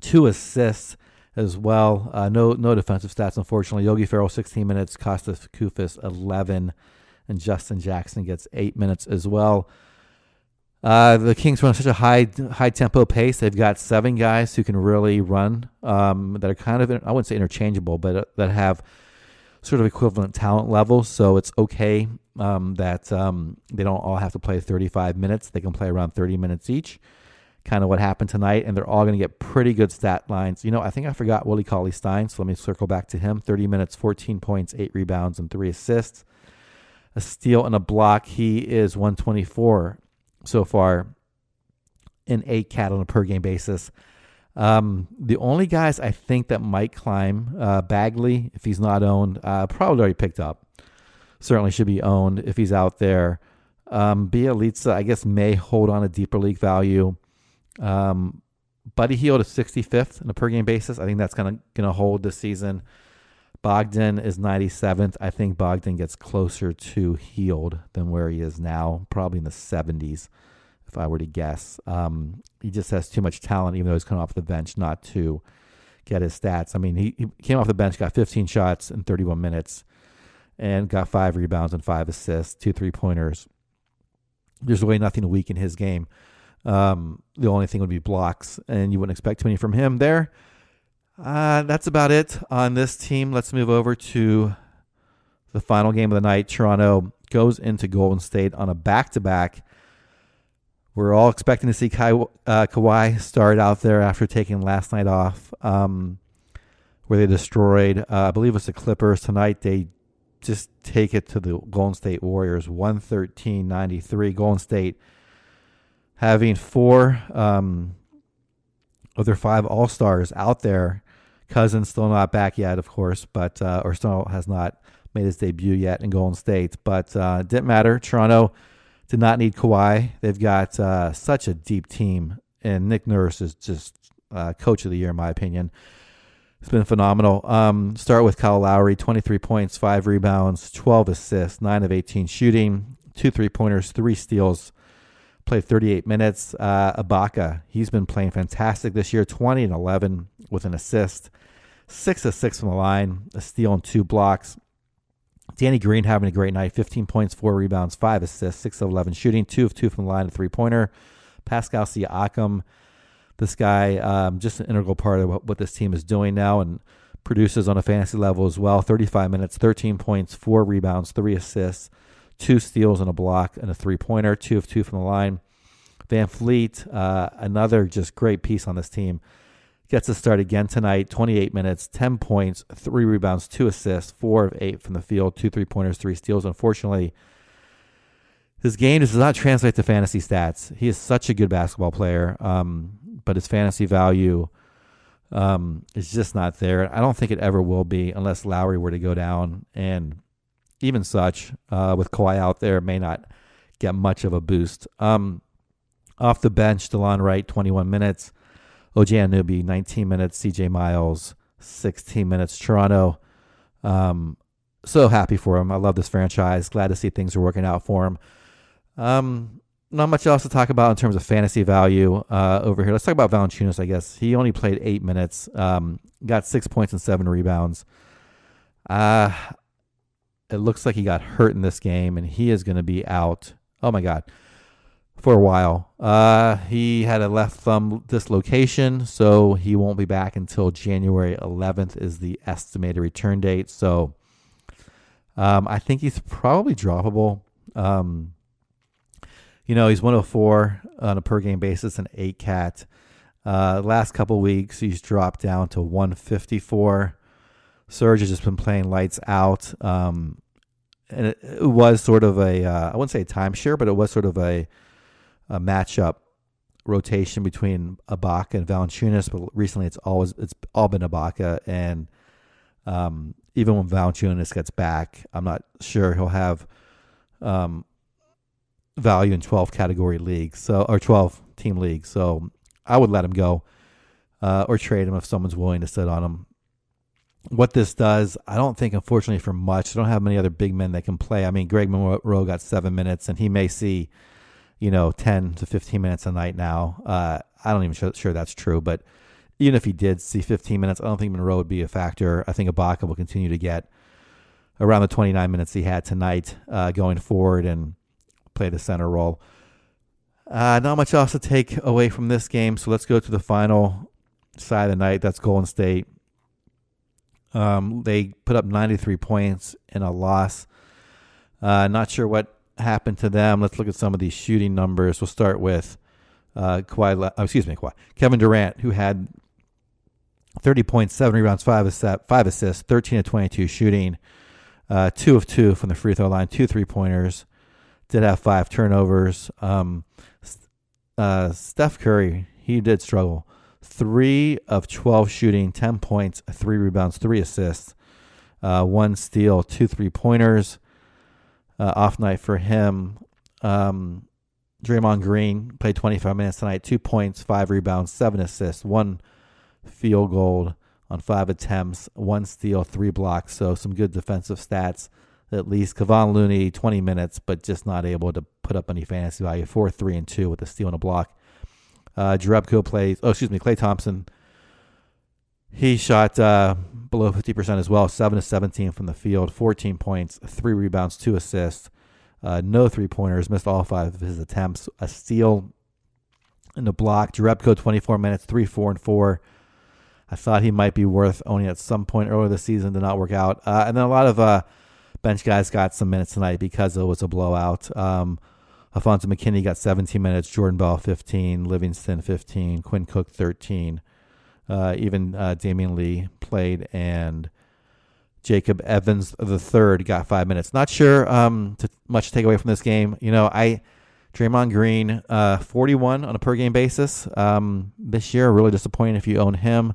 2 assists as well. No defensive stats, unfortunately. Yogi Ferrell, 16 minutes. Kostas Koufis, 11. And Justin Jackson gets 8 minutes as well. The Kings run such a high tempo pace. They've got 7 guys who can really run that are kind of, I wouldn't say interchangeable, but that have sort of equivalent talent levels. So it's okay that they don't all have to play 35 minutes. They can play around 30 minutes each. Kind of what happened tonight, and they're all going to get pretty good stat lines. I think I forgot Willie Cauley-Stein, so let me circle back to him. 30 minutes, 14 points, 8 rebounds, and 3 assists. A steal and a block. He is 124 so far in 8 cat on a per-game basis. The only guys I think that might climb, Bagley, if he's not owned, probably already picked up. Certainly should be owned if he's out there. Bielitsa, I guess, may hold on a deeper league value. Buddy Hield is 65th on a per game basis. I think that's gonna hold this season. Bogdan is 97th. I think Bogdan gets closer to Hield than where he is now, probably in the 70s, if I were to guess. He just has too much talent, even though he's coming off the bench, not to get his stats. I mean, he came off the bench, got 15 shots in 31 minutes, and got 5 rebounds and 5 assists, 2 3-pointers. There's really nothing to weaken his game. The only thing would be blocks, and you wouldn't expect too many from him there. That's about it on this team. Let's move over to the final game of the night. Toronto goes into Golden State on a back-to-back. We're all expecting to see Kawhi start out there after taking last night off, where they destroyed, I believe it was the Clippers. Tonight they just take it to the Golden State Warriors, 113-93. Golden State having 4 of their 5 All-Stars out there. Cousins still not back yet, of course, but or still has not made his debut yet in Golden State. But didn't matter. Toronto did not need Kawhi. They've got such a deep team, and Nick Nurse is just coach of the year, in my opinion. It's been phenomenal. Start with Kyle Lowry, 23 points, 5 rebounds, 12 assists, 9 of 18 shooting, 2 3-pointers, 3 steals. Played 38 minutes. Ibaka, he's been playing fantastic this year, 20 and 11 with an assist, 6 of 6 from the line, a steal and 2 blocks. Danny Green having a great night, 15 points, 4 rebounds, 5 assists, 6 of 11 shooting, 2 of 2 from the line, a 3-pointer. Pascal Siakam, this guy, just an integral part of what this team is doing now and produces on a fantasy level as well. 35 minutes, 13 points, 4 rebounds, 3 assists, 2 steals and a block and a 3-pointer, 2 of 2 from the line. Van Fleet, another just great piece on this team, gets to start again tonight. 28 minutes, 10 points, 3 rebounds, 2 assists, 4 of 8 from the field, 2 3-pointers, 3 steals. Unfortunately, his game does not translate to fantasy stats. He is such a good basketball player, but his fantasy value is just not there. I don't think it ever will be unless Lowry were to go down. And even such, with Kawhi out there, may not get much of a boost. Off the bench, DeLon Wright, 21 minutes. OG Anunoby, 19 minutes. CJ Miles, 16 minutes. Toronto, so happy for him. I love this franchise. Glad to see things are working out for him. Not much else to talk about in terms of fantasy value over here. Let's talk about Valanciunas, I guess. He only played 8 minutes, got 6 points and 7 rebounds. It looks like he got hurt in this game, and he is going to be out, oh my God, for a while. He had a left thumb dislocation, so he won't be back until January 11th is the estimated return date. So I think he's probably droppable. He's 104 on a per-game basis, an 8 cat. Last couple weeks, he's dropped down to 154. Serge has just been playing lights out. And it was sort of I wouldn't say a timeshare, but it was sort of a matchup rotation between Ibaka and Valanciunas. But recently, it's all been Ibaka. And even when Valanciunas gets back, I'm not sure he'll have value in 12 category leagues, or 12 team leagues. So I would let him go or trade him if someone's willing to sit on him. What this does, I don't think, unfortunately, for much. I don't have many other big men that can play. I mean, Greg Monroe got 7 minutes, and he may see, 10 to 15 minutes a night now. I don't even sure that's true, but even if he did see 15 minutes, I don't think Monroe would be a factor. I think Ibaka will continue to get around the 29 minutes he had tonight going forward and play the center role. Not much else to take away from this game, so let's go to the final side of the night. That's Golden State. They put up 93 points in a loss. Not sure what happened to them. Let's look at some of these shooting numbers. We'll start with Kevin Durant, who had 30 points, 7 rebounds, 5 assists, 13 of 22 shooting, 2 of 2 from the free throw line, 2 3-pointers. Did have 5 turnovers. Steph Curry, he did struggle. 3 of 12 shooting, 10 points, 3 rebounds, 3 assists, 1 steal, 2 3-pointers. Off night for him. Draymond Green played 25 minutes tonight, 2 points, 5 rebounds, 7 assists, 1 field goal on 5 attempts, 1 steal, 3 blocks. So some good defensive stats. At least Kevon Looney, 20 minutes, but just not able to put up any fantasy value. 4, 3, and 2 with a steal and a block. Klay Thompson. He shot below 50% as well, 7 of 17 from the field, 14 points, 3 rebounds, 2 assists, no 3-pointers, missed all 5 of his attempts, a steal and a block. Jerebko, 24 minutes, 3, 4, and 4. I thought he might be worth owning at some point earlier this season, did not work out. And then a lot of bench guys got some minutes tonight because it was a blowout. Alfonso McKinney got 17 minutes, Jordan Bell 15, Livingston 15, Quinn Cook 13. Even Damian Lee played, and Jacob Evans III got 5 minutes. Not sure much to take away from this game. Draymond Green, 41 on a per-game basis this year. Really disappointing if you own him.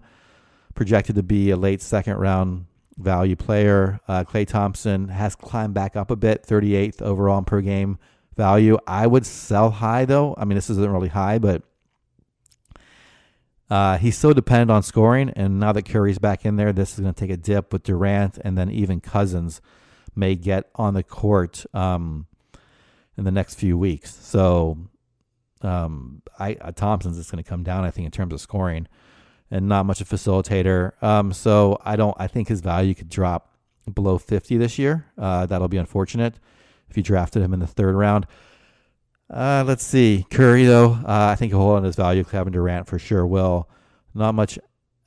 Projected to be a late second-round value player. Klay Thompson has climbed back up a bit, 38th overall in per-game value. I would sell high, though. I mean, this isn't really high, but He's so dependent on scoring, and now that Curry's back in there, this is going to take a dip with Durant, and then even Cousins may get on the court in the next few weeks. So Thompson's just going to come down, I think, in terms of scoring, and not much a facilitator. So I think his value could drop below 50 this year. That'll be unfortunate if you drafted him in the third round. Let's see. Curry, though, I think he'll hold on his value. Kevin Durant for sure will. Not much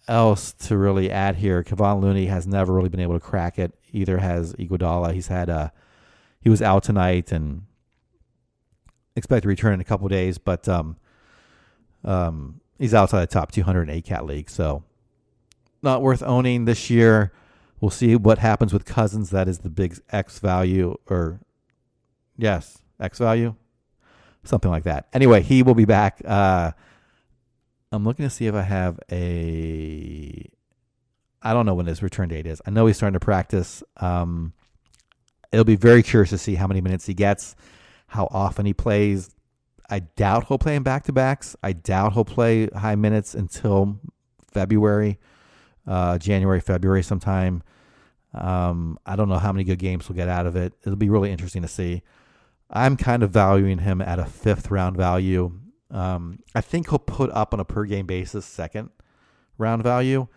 else to really add here. Kevon Looney has never really been able to crack it. Either has Iguodala. He was out tonight and expect to return in a couple of days, but he's outside the top 208 cat league, so not worth owning this year. We'll see what happens with Cousins. That is the big X value, X value, something like that. Anyway, he will be back. I'm looking to see if I have I don't know when his return date is. I know he's starting to practice. It'll be very curious to see how many minutes he gets, how often he plays. I doubt he'll play in back-to-backs. I doubt he'll play high minutes until February, January, February sometime. I don't know how many good games we'll get out of it. It'll be really interesting to see. I'm kind of valuing him at a fifth-round value. I think he'll put up on a per-game basis second-round value.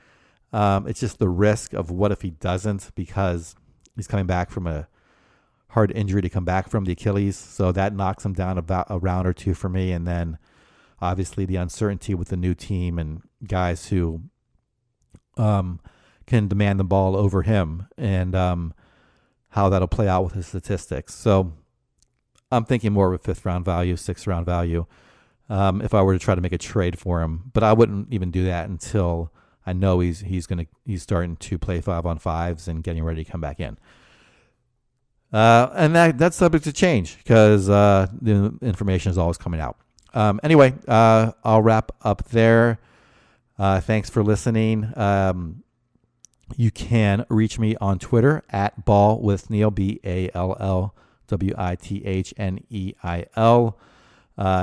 It's just the risk of what if he doesn't, because he's coming back from a hard injury to come back from, the Achilles. So that knocks him down about a round or two for me. And then obviously the uncertainty with the new team and guys who can demand the ball over him, and how that'll play out with his statistics. So I'm thinking more of a fifth round value, sixth round value, if I were to try to make a trade for him. But I wouldn't even do that until I know he's starting to play 5-on-5s and getting ready to come back in. And that's subject to change because the information is always coming out. Anyway, I'll wrap up there. Thanks for listening. You can reach me on Twitter at ballwithneel, BALLWITHNEIL.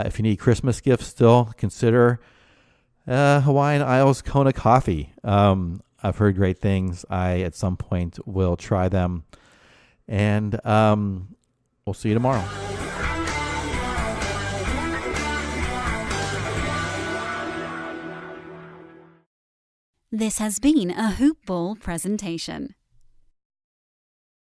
If you need Christmas gifts still, consider Hawaiian Isles Kona coffee. I've heard great things. I, at some point, will try them. And we'll see you tomorrow. This has been a Hoop Ball presentation.